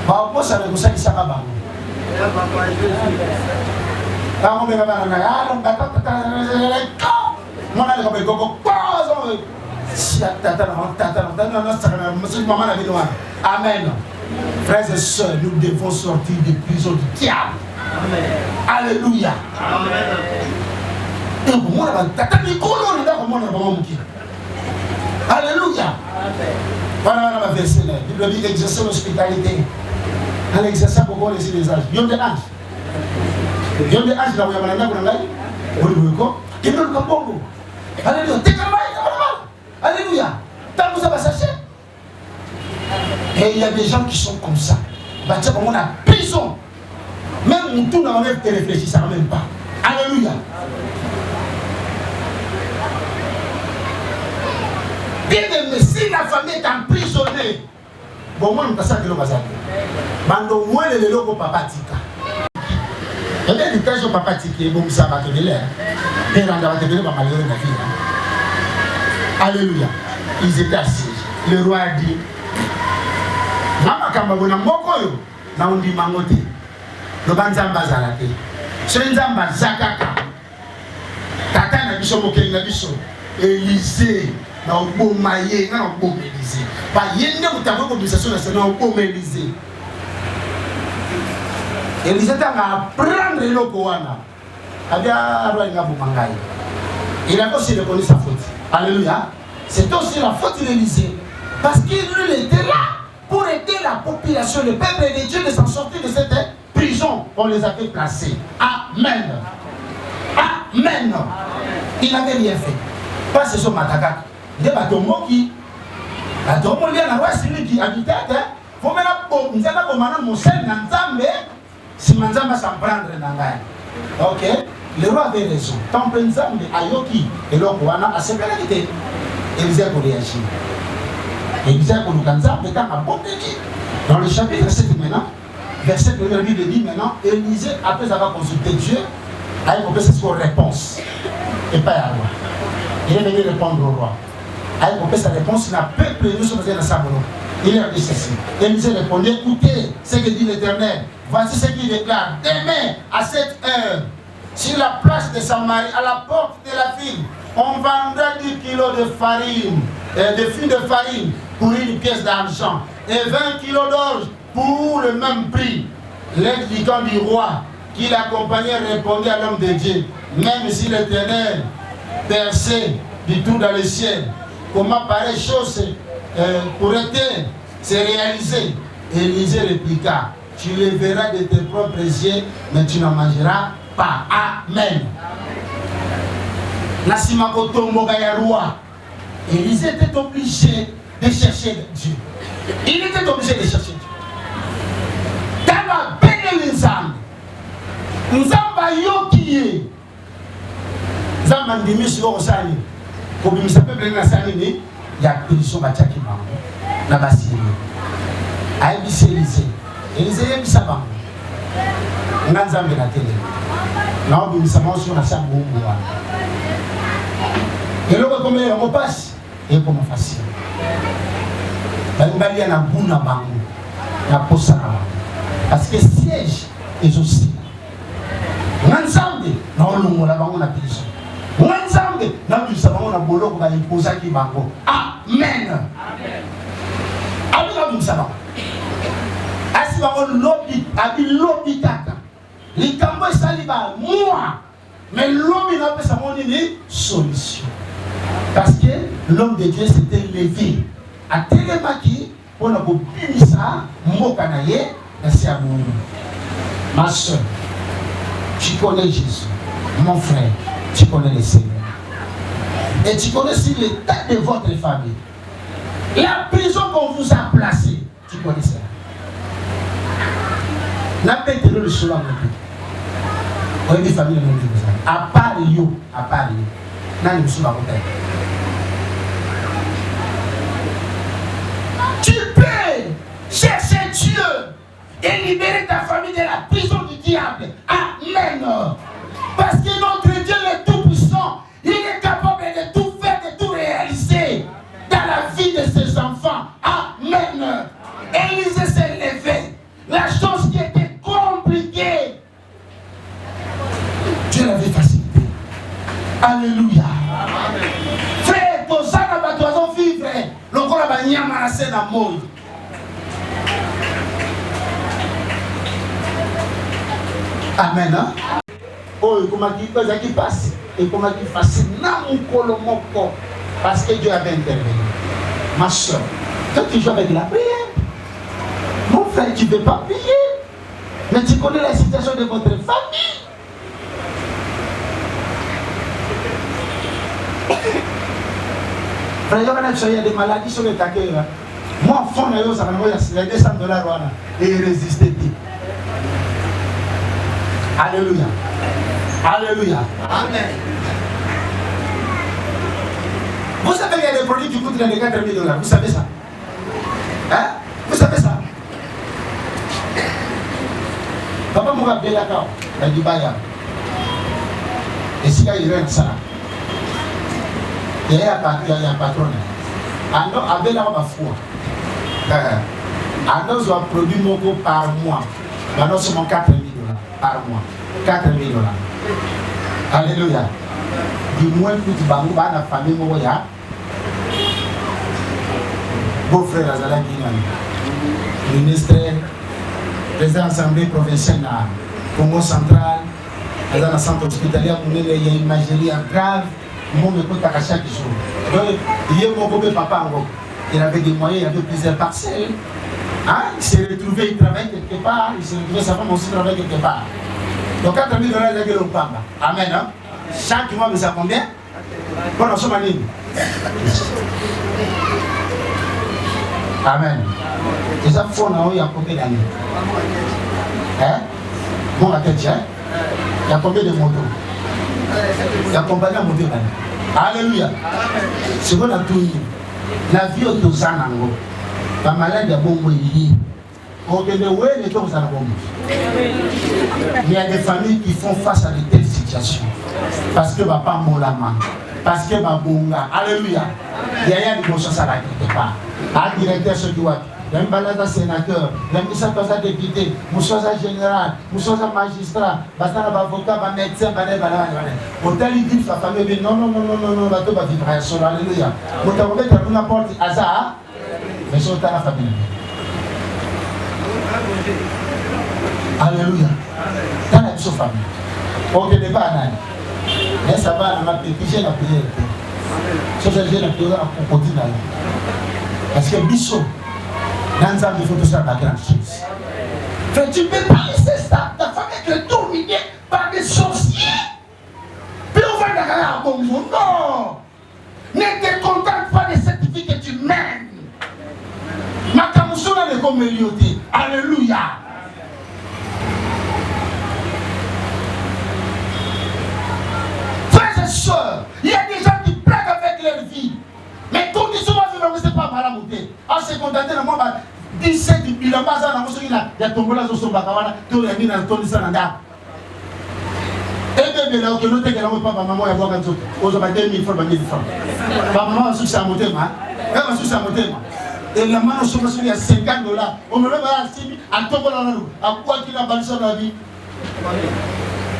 Ba bosa le kusaki saka bango. Ba mo beba bana ya lo ba tata mona le ko ko pazo. Tata na saka monsieur maman la vie. Amen. Frères et sœurs, nous devons sortir des prisons du diable. Amen. Alléluia. Amen. Et pour moi la tata ni ko lo nda ko mona ba mo muki. Alléluia. Amen. Voilà la verset là. Il doit dire exercer l'hospitalité. En exerçant pour laisser les âges. Il y a des âges. Il y a des âges là où il y a des âges. Il y a des âges. Alléluia. Alléluia. Tant que ça va s'acheter. Et il y a des gens qui sont comme ça. Bâtir comme on a prison. Même tout n'a même pas réfléchi, ça ne même pas. Alléluia. Bien aimé, si la famille est emprisonnée, bon, moi, je ne sais pas si bando mwele le logo papa tika. Et bien, du cas où papa tika, bon, ça va te donner l'air. Et on va te donner ma malheur na vie. Alléluia. Ils étaient assis. Le roi a dit, Nama kambabona mokoyo, na undi mangote. Le banzamba zalate. Ce nzamba zakaka. Tata na biso moke na biso. Élysée. Na obomaye na obomelize ba yende mutako mobilisation nationale obomelize Élysée tanga prendre eloko wana abia roi nga bomangai. Il a aussi reconnu sa faute. Alléluia. C'est aussi la faute de l'Élysée parce qu'il était là pour aider la population, le peuple de Dieu de s'en sortir de cette prison. On les avait placés. Amen. Amen. Il n'avait rien fait. Pas ce sont Mataka. Il y a des gens qui qui habitent. Il faut si Manzamba s'en prendre. Ok. Le roi avait raison. Tant que Nzambe Ayoki et l'Okwana a séparé l'idée. Élisée pour réagir. Élisée pour nous Nzambe est un bon délit. Dans le chapitre 7 maintenant, verset 1, la Bible dit maintenant, Élisée, après avoir consulté Dieu, a écouté cette réponse. Et pas à roi. Il est venu répondre au roi. A écouté sa réponse, il n'a pas pris nous sommes dans sa boulot. Il a dit ceci. Élisée répondit, écoutez ce que dit l'Éternel. Voici ce qu'il déclare. Demain, à cette heure, sur la place de Samarie, à la porte de la ville, on vendra 10 kilos de farine, de fût de farine pour une pièce d'argent et 20 kilos d'orge pour le même prix. L'expliquant du roi qui l'accompagnait répondit à l'homme de Dieu, même si l'Éternel perçait du tout dans le ciel, comment pareille chose pourrait-elle se réaliser? Élisée répliqua, tu les verras de tes propres yeux, mais tu n'en mangeras pas. Amen. Nasima Kotombo Gaya roi. Élisée était obligé de chercher Dieu. Il était obligé de chercher Dieu. Dans la belle les âmes, nous avons yoki. Zamba ndimi sur osani. Pour que nous peuple na sanini, il y a prison bataki bango. Na basiri. Aibisi Élysée. Élysée yebisa bango. Nganzambe na télé. Na obimisa bango sur na sa bongo wa. Et le comme on passe et comme facile. Bangali na buna bango. Na posa na bango. Parce que siège est aussi. Nganzambe na olongola bango na prison. Nganzambe na bisa bango na boloko ba imposa ki bango. Amen. Amen. Abina bisa bango. Asi bango lobi, abi lobi kaka. Likambo esali ba moi. Mais l'homme n'a pas sa solution. Parce que l'homme de Dieu s'était levé à Télémaki pour ne pas punir ça, Mokanaye, merci à vous. Ma soeur, tu connais Jésus. Mon frère, tu connais le Seigneur. Et tu connais aussi l'état de votre famille. La prison qu'on vous a placée, tu connais ça. N'a pas été le soir non plus. On est des familles de monde. À part yo, n'a pas pas tu peux chercher Dieu et libérer ta famille de la prison du diable. Amen. Parce que notre Dieu est tout puissant. Il est capable de tout faire, de tout réaliser dans la vie de ses enfants. Amen. Élisée s'est levé. La chose qui était compliquée, Dieu l'avait facilité. Alléluia. Frère, pour ça, nous devons vivre. Le corps va y amasser dans le monde. Amen. Oh, comment il passe et comment il fasse parce que Dieu avait intervenu. Ma soeur, quand tu joues avec la prière, mon frère, tu ne veux pas prier, mais tu connais la situation de votre famille. Frère, il y a des maladies sur le taquet. Moi, enfant, il y a 200 $, et il résistait. Alléluia. Alléluia. Amen. Vous savez qu'il y a des produits qui coûtent les 4 000 $. Vous savez ça? Hein? Vous savez ça? Papa m'a appelé la carte. Il a dit Baya. Et si il reste ça, il y a un patron. Alors, avec la foi. Alors, je produit mon par mois. Maintenant, c'est mon 4 000 $ par mois. 4 000 $. Alléluia. Du moins, tout le monde va dans la famille. Beau frère Azala Guinan, ministre, président de l'Assemblée provinciale Congo central, dans le centre hospitalier, il y a une imagerie grave. Le monde écoute à chaque jour. Donc, il y a mon papa, il avait des moyens, il avait plusieurs parcelles. Hein? Il s'est retrouvé, il travaille quelque part, il s'est retrouvé, sa femme aussi travaille quelque part. Donc 4 000 $, il y a le Pamba. Amen. Hein? Chaque mois, vous savez combien? Bon, nous sommes en ligne. Amen. Et ça, il faut qu'il y a combien d'années? Hein? Bon, la tête, il y a combien de motos? Il y a combien de motos d'années? Alléluia. C'est bon, la tournée. La vie est aux anangos. La maladie est bon, il y a des familles qui font face à de telles situations. Parce que papa Molama, parce que Babunga, alléluia. Il y a des choses à la quelque part. Un directeur ce qui voit, un balade sénateur, un ministre député, un général, un magistrat, un avocat, un médecin, un hôtel, il dit sa famille, non, bateau va vivre à son alléluia. Vous avez dit que n'importe hasard, mais c'est la famille. Alléluia. Dans la famille. On ne peut pas aller. Mais ça va, on a péché la prière. Ça, j'ai la prière pour continuer. Parce que Bissot, dans un il faut tout ça, la grande chose. Tu ne peux pas laisser ça. Ta famille est dominée par des sorciers. Puis on va dans la bon monde. Non. Ne te contente pas de cette vie que tu mènes. fonction de communauté. Alléluia. Frères et sœurs, il y a des gens qui plaquent avec leur vie. Mais quand ils sont vivants, ce n'est pas mal à monter. En se contentant de moi, 17 il a pas ça dans il y a tombé là sur son bakawana, tout le monde a tourné ça dans la. Et bien là, que l'autre est là, papa, maman, il y a beaucoup de choses. Aux hommes, 2000 francs, 2000 francs. Maman, je suis à monter, moi. Elle suis à monter, moi. Et la main, il y a 50 $. On me lève à 6 000, à tout le monde, à quoi qu'il a balisé dans la vie.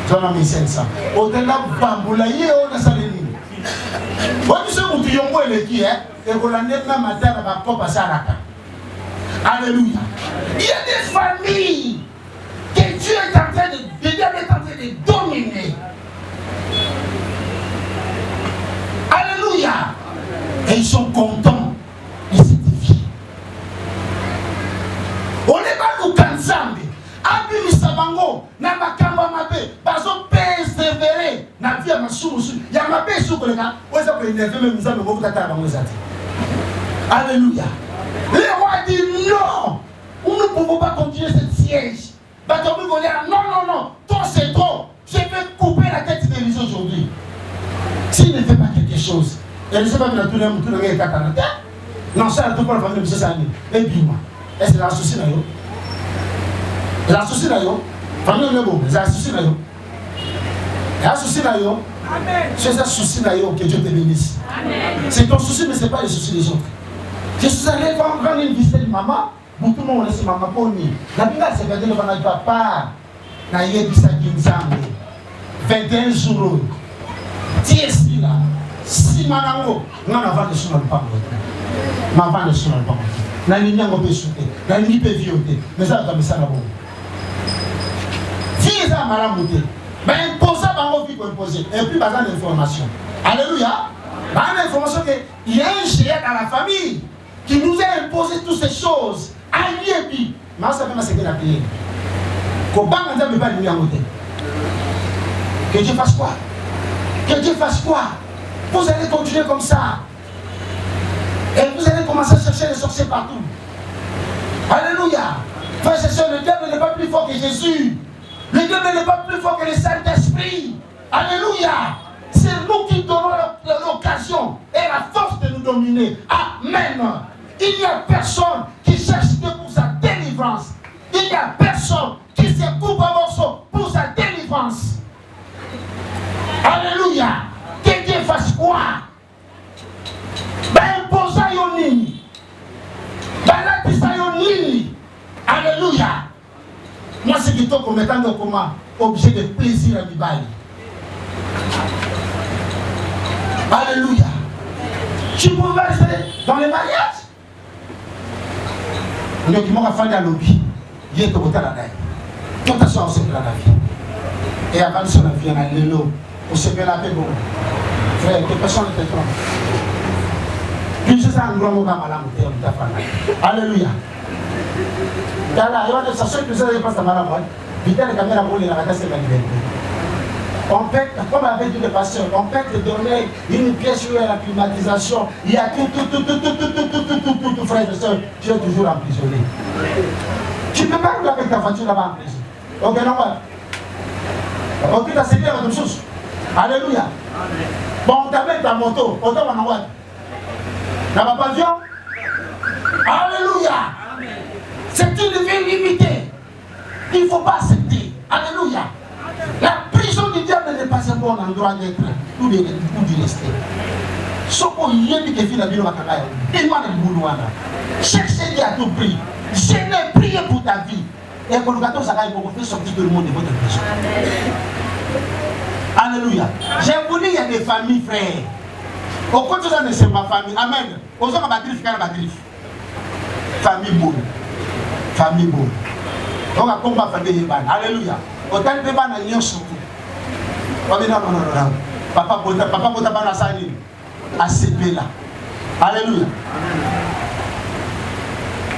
J'en ai mis 500. Au-delà de Bamboulaye, on a salé. Vous savez où tu es le qui est, et vous l'avez même matin à ma propre Saraka. Alléluia. Il y a des familles que Dieu est en train de dominer. Alléluia. Et ils sont contents de cette vie. On n'est pas nous ensemble. Abi Misabango, na makamba mabe, bazo persévérer, na vie à ma source. Il y a ma paix sur le cas. Où est-ce que les femmes nous avons beaucoup d'attendre à nous. Alléluia. Les rois disent non, nous ne pouvons pas continuer ce siège. Batombi va dire non, non, non, toi c'est trop. Je vais couper la tête de l'Église aujourd'hui. S'il ne fait pas quelque chose, elle ne sait pas que tout le monde est à la terre. Non, ça, tout le monde va venir, c'est ça. Et puis moi, est-ce que c'est un souci là? La souci là, famille est bon, la souci là, la souci là, c'est un souci là que Dieu te bénisse. C'est ton souci, mais ce n'est pas le souci des autres. Je suis allé prendre une visite de maman, pour tout le monde laisse maman pour nous. La Bible c'est que le papa n'a eu de sa guinzambe 21 jours. Tiens si là, si manango, on a vendu sur le pain. Ma vente sur le pain. La ligne on peut sauter, la ligne peut violer, mais ça va ça là bon. Si ça m'a monté, mais imposer par vos vies pour imposer, et puis pas d'information. Alléluia. Pas d'information qu'il y a un géant dans la famille qui nous a imposé toutes ces choses. Allié puis, mais ça fait ma séquelle à payer. Qu'on pas ne pas lui en monter. Que Dieu fasse quoi? Que Dieu fasse quoi? Vous allez continuer comme ça. Et vous allez commencer à chercher les sorciers partout. Alléluia. Frères et sœurs, le diable n'est pas plus fort que Jésus. Le diable n'est pas plus fort que le Saint-Esprit. Alléluia. C'est nous qui donnons l'occasion et la force de nous dominer. Amen. Il n'y a personne qui cherche pour sa délivrance. Il n'y a personne qui se coupe un morceau pour sa délivrance. Alléluia. Que Dieu fasse quoi? Imposa yonini. Balatisa yonini. Alléluia. Moi, c'est plutôt comme étant comme objet de plaisir à Bibali. Alléluia. Tu peux rester dans les mariages. Il y a qui m'ont fait à l'objet. Il y a tout côté là-dedans. Tout à ça, on sait que la vie. Et avant de se la vie, on a l'élo. On sait que la paix, bon. Frère, que personne ne te trompe. Puis c'est un grand moment à la montée. Alléluia. Là, il y a des choses que vous avez pas à la montée. Vite, les caméras pour les ratasser la liberté. On peut, comme avait dit le pasteur, on peut te donner une pièce sur la climatisation. Il y a tout, frère et soeur, tu es toujours emprisonné. Tu ne peux pas rouler avec ta voiture là-bas en prison. Ok, non, ok, tu as séduit à votre chose. Alléluia. Bon, on t'amène ta moto, on t'en va en dans ma pavillon. Alléluia. C'est une vie limitée. Il ne faut pas accepter. Alléluia. La prison du diable n'est pas un bon endroit d'être ou d'y rester. Ce qu'on y a dit que la vie va cherchez Dieu à tout prix. Je n'ai prié pour ta vie. Et pour le gâteau, ça va faire sortir tout le monde de votre prison. Alléluia. J'ai voulu, il y a des familles, frères. Au côté de ça, c'est ma famille. Amen. Aux hommes, ma griffe, car ma griffe. Famille bonne. Famille bonne. Donc, à combat, famille bonne. Alléluia. Autant de gens qui ont surtout. Papa Bota Banasani. À CP là. Alléluia.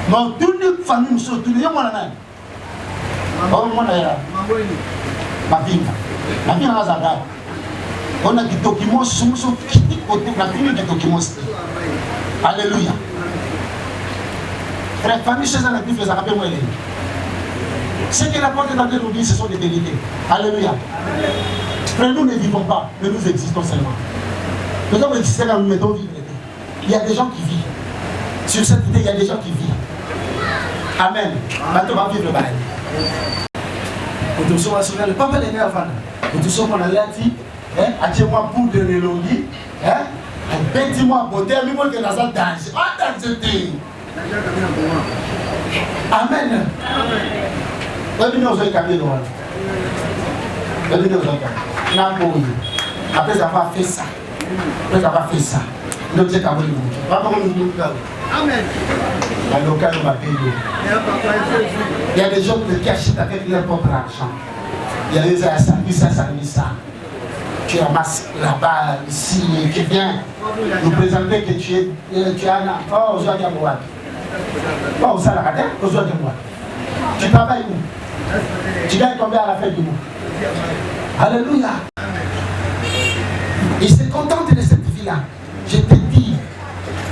Mais toute une famille, surtout, il y a mon âme. Ma vie. Ma vie, on a des documents sur la vie des documents. Alléluia. Frère, famille chez un griffe, les arabes, moi, ce que la porte est en train de nous dire, ce sont des vérités. Alléluia. Frère, nous ne vivons pas, mais nous existons seulement. Nous avons existé quand nous mettons vivre. Il y a des gens qui vivent. Sur cette idée, il y a des gens qui vivent. Amen. Maintenant, on va vivre le bail. Nous sommes assurés, le papa est né avant. Nous sommes en alerte. Attiens-moi pour de l'élongi. Petit-moi beauté, mais moi, que dans un danger. Ah, danger. Amen. Après avoir fait ça, nous avons Amen. Il y a des gens qui achètent avec leur propre argent. Il y a des ça. Tu ramasses là-bas, ici, qui vient nous présenter que tu es un oh, aujourd'hui à moi. Oh, ça l'a raté, aujourd'hui à moi. Tu travailles où? Tu gagnes combien à la fin du mois? Alléluia. Il se contente de cette vie-là. Je te dis,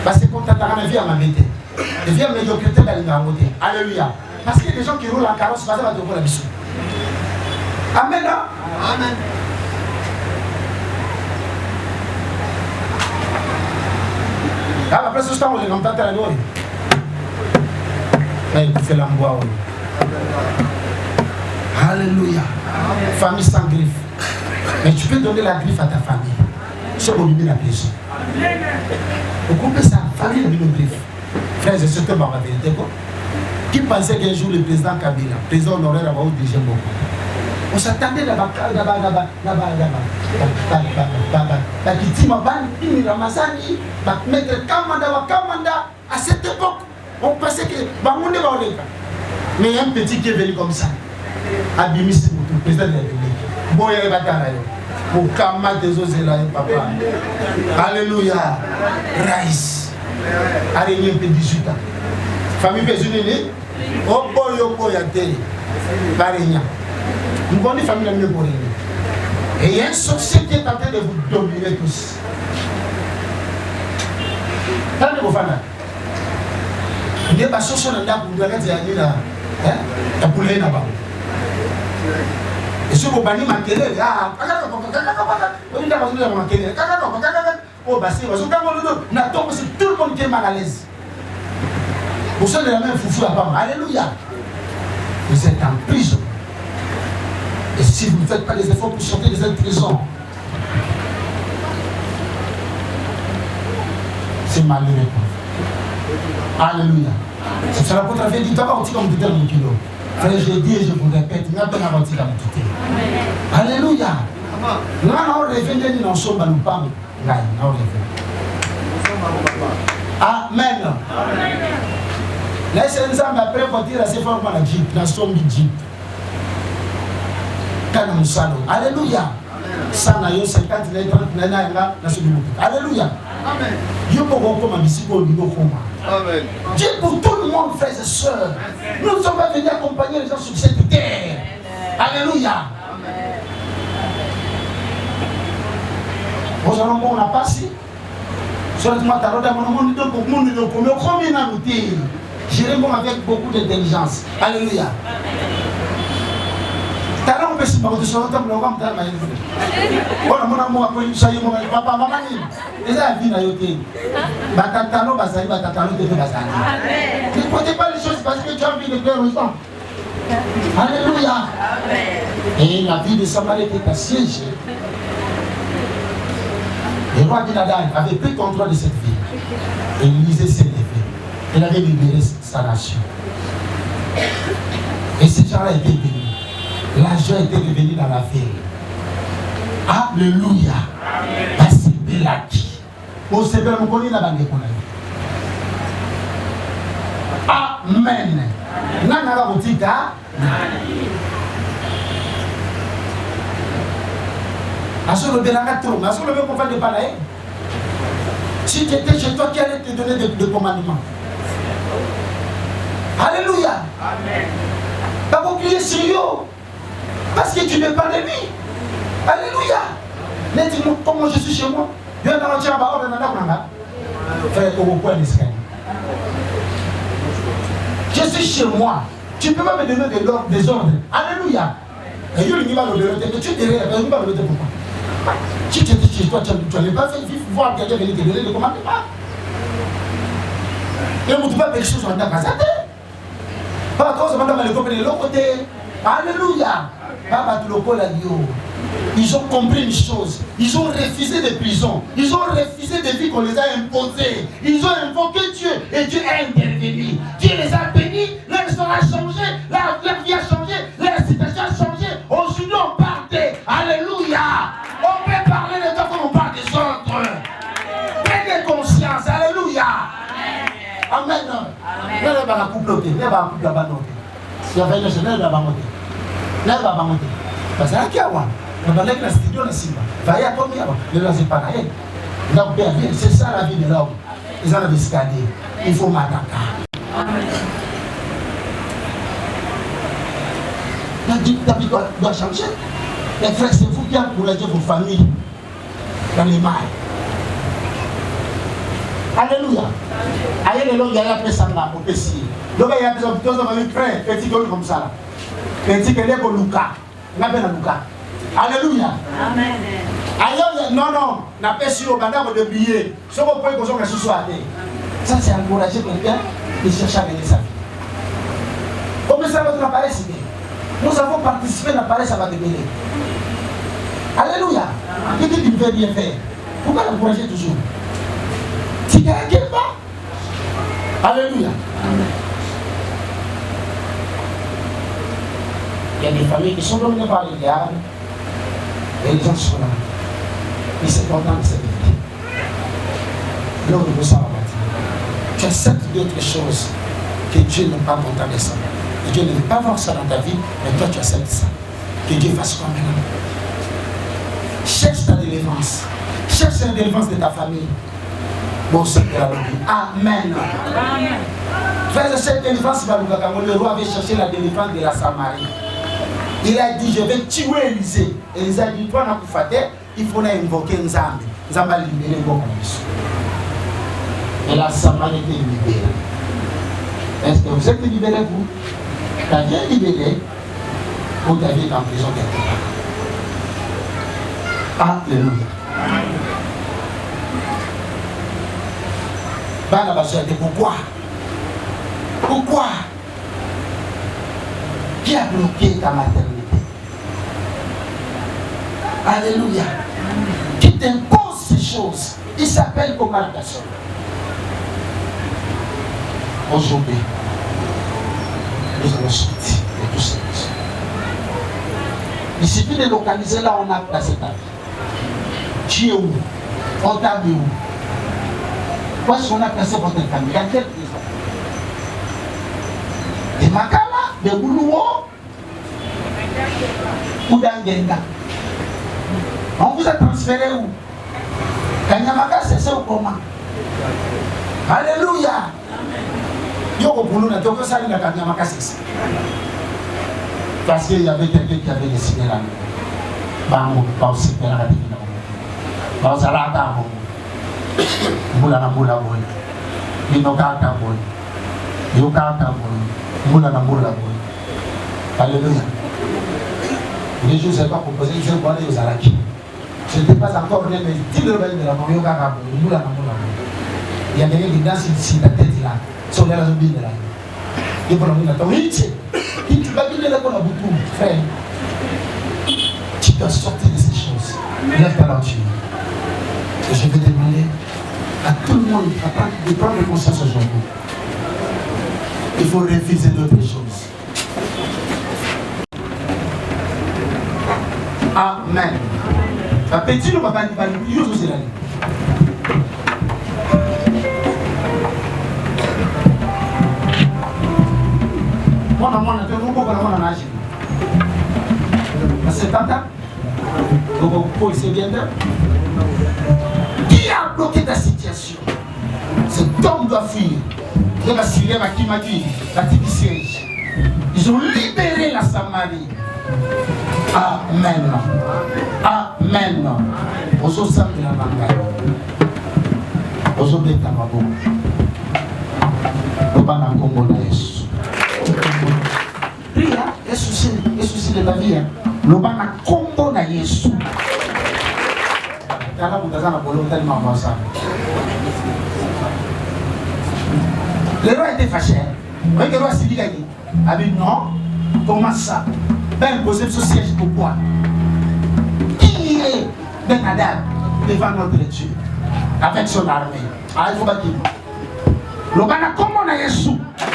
parce que quand tu as la vie à ma mété, la vie à médiocrité, elle va monter. Alléluia. Parce qu'il y a des gens qui roulent en carrosse, ça va te voir la mission. Amen. Amen. Après ce temps, on est dans la loi. Il fait l'embois. Alléluia. Famille sans griffe. Mais tu peux donner la griffe à ta famille. C'est au milieu de la prison. Vous comprenez ça? Famille, le griffe. Frères et sœurs, ma vérité. Qui pensait qu'un jour le président Kabila, président honoraire, va vous diriger beaucoup? On s'attendait à à cette époque, on pensait que mais il y a un petit qui est venu comme ça. Abimis, le président de la République. Bon, il y a un bataille. Pour Kama des Ozela, papa. Alléluia. Raïs. Araignée, 18 ans. Famille Pézunini. Oh, boy, oh, yate. Araignée. Nous avons une famille mieux pour elle. Et il y a un sorcier qui est en train de vous dominer tous. Tant de vos femmes. Il y a des sorciers qui ont été là. La poulet là-bas. Et si vous banissez ma télé, tout le monde est mal à l'aise. Vous savez de la même foufou là-bas. Alléluia. Vous êtes en prison. Et si vous ne faites pas des efforts pour sortir de cette prison, c'est malheureux. Alléluia. C'est la votre vie, dites-moi aussi comme tout mon kilo. Frère, je dis et je vous répète, il n'y a pas d'avant comme tout. Alléluia. Là, on revient de nous sommes à nous parler. Là, on revient. Amen. Laissez-nous après pour dire à ces femmes dans la Jeep, dans son Jeep. Alléluia. Ça n'a eu 50 Alléluia. Amen. Dieu pour comme Amen. Dieu pour tout le monde, frères et sœurs. Nous ne sommes pas venus accompagner les gens sur cette terre. Alléluia. Vous allez on n'a pas si. Sur le matin, je réponds avec beaucoup d'intelligence. Alléluia. Talon peut se porter sur le temps, on va me dire. On a mon amour après une chaîne, papa, maman, les amis, ils ont Batatano, Bazali, Batatano, de Bazali. Ne portez pas les choses parce que tu as envie de faire le temps. Alléluia. Et la vie de Samarie était assiégée. Le roi Dinadal avait pris contrôle de cette ville. Et il lisait ses effets. Il avait libéré sa nation. Et ces gens-là étaient bénis. L'argent était revenu dans la ville. Alléluia. Amen. Si tu étais chez toi, qui allait te donner des commandements? Alléluia. Amen. Pas pour crier sur eux. Parce que tu ne parles de lui. Alléluia. Mais dis-moi comment je suis chez moi. Dieu n'a pas dit à ma frère, comment point l'escalier. Je suis chez moi. Tu ne peux pas me donner des ordres. Alléluia. Et Dieu lui va le donner. Mais tu es derrière. Il va le donner pourquoi? Si tu étais chez toi, tu n'allais pas faire vivre, voir quelqu'un venir te donner le commandement. Et on ne peut pas quelque chose en ta casa. Pas quand on se demande à l'école de l'autre côté. Alléluia. Ils ont compris une chose. Ils ont refusé des prisons. Ils ont refusé des vies qu'on les a imposées. Ils ont invoqué Dieu et Dieu est intervenu. Dieu les a bénis. Leur histoire a changé. Leur vie a changé. Leur situation a changé. Aujourd'hui on parle de Alléluia. On peut parler de toi comme on parle des autres. Prenez conscience. Alléluia. Amen. Ne va pas couper. Ne va pas couper. Si on fait une chaîne, ne va pas monter. Ne va pas monter. Parce que là, on a la studio de Simba. Va y avoir le laser pas là. C'est ça la vie de l'homme. Ils ont la escalier. Il faut m'attaquer. Ta vie doit changer. Les frères, c'est vous qui encouragez vos familles dans les mailles. Alléluia. Aïe, les longs, il y a après ça, on peut essayer. Donc, il y a des frères, petit comme ça. Petit que les Luca. On appelle Luca. Alléluia. Amen. Aïe, non, n'a pas su au bandage de billets. Ce qu'on peut qu'on soit soit ça, c'est encourager quelqu'un de chercher à gagner sa vie. Comme ça, votre appareil, c'est bien. Nous avons participé à l'appareil, ça va devenir. Alléluia. Qu'est-ce que tu veux bien faire? Pourquoi l'encourager toujours? Tu ne gagnes pas. Alléluia. Amen. Il y a des familles qui sont dominées par les diables et les gens sont là. Ils sont contents de cette vie. L'homme ne veut ça abattre. Tu acceptes d'autres choses que Dieu n'est pas content de ça. Et Dieu ne veut pas voir ça dans ta vie, mais toi tu acceptes ça. Que Dieu fasse quoi maintenant? Cherche ta délivrance. Cherche la délivrance de ta famille. Bon Seigneur, Amen. Amen. Fais cette délivrance, le roi avait cherché la délivrance de la Samarie. Il a dit, je vais tuer Élisée. Élisée a dit, toi, il faut invoquer Nzambe. Nzambe a libéré beaucoup. Et la Samarie était libérée. Est-ce que vous êtes libérés, vous? Tu as bien libéré ou tu as été en prison quelque part? Alléluia. Pourquoi? Pourquoi? Qui a bloqué ta maternité? Alléluia. Qui t'impose ces choses? Il s'appelle Omar Gasson. Aujourd'hui, nous allons sortir de tout ça. Il suffit de localiser là où on a placé ta vie. Tu es où? On t'a mis où? Où est-ce qu'on a placé votre famille? Dans quelle prison? De Makala, de Boulouo ou d'Angenga? On vous a transféré où? Kanyamaka, c'est ça ou comment? Alléluia! Yoko Boulou n'a pas ça, il a Kanyamaka, c'est ça. Parce qu'il y avait quelqu'un qui avait décidé là. Bamou, pas aussi père à la vie. Pas aux alata, Moula na moula boy. Inokata boy. Yokata boy. Moula na moula boy. Alléluia. Les jours, je n'ai pas proposé, je vais aller aux Alaki. Je n'étais pas encore né, mais dis le bain de la mort, Yokata boy. Moula na moula boy. Il y a quelqu'un qui danse ici, la tête là. Sur les raisons de la vie. Il faut l'amener dans ton lit. Tu vas dire là qu'on a beaucoup, frère. Tu dois sortir de ces choses. Lève ta langue. Et je vais demander à tout le monde de prendre conscience aujourd'hui. Il faut refuser d'autres choses. Amen. La petite, on va pas dire, il y a aussi la ligne. Qui a bloqué ta situation? Cet homme doit fuir. Ils ont libéré la Samarie. Amen. Amen. Ozo sambi la manga. Ozo beta mabo. Oba na Kongo na Yesu. Prie, et souci de ta vie. Le bana combo na Yesu. Là, vous avez un boulot tellement avancé. Le roi était fâché. Vous voyez que le roi s'est dit, ah mais non, comment ça? Ben, posez ce siège pourquoi? Qui est Ben Adam devant notre Dieu avec son armée? Ah, il faut pas dire. Le bana comment na Yesu?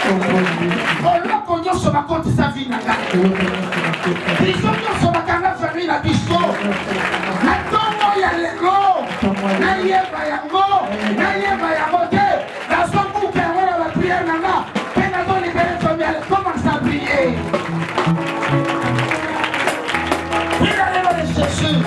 On a sur ma compte sa vie. Ils ont sur ma canne famille la bicho. Attends-moi, il y a les gros. Naïe Bayango. Naïe Bayango. Dans son bouquin, on a la prière. Pénadon libéré familial. Commence à prier. Priez dans le nom de Jésus.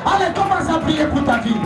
Allez, commence à prier pour ta vie.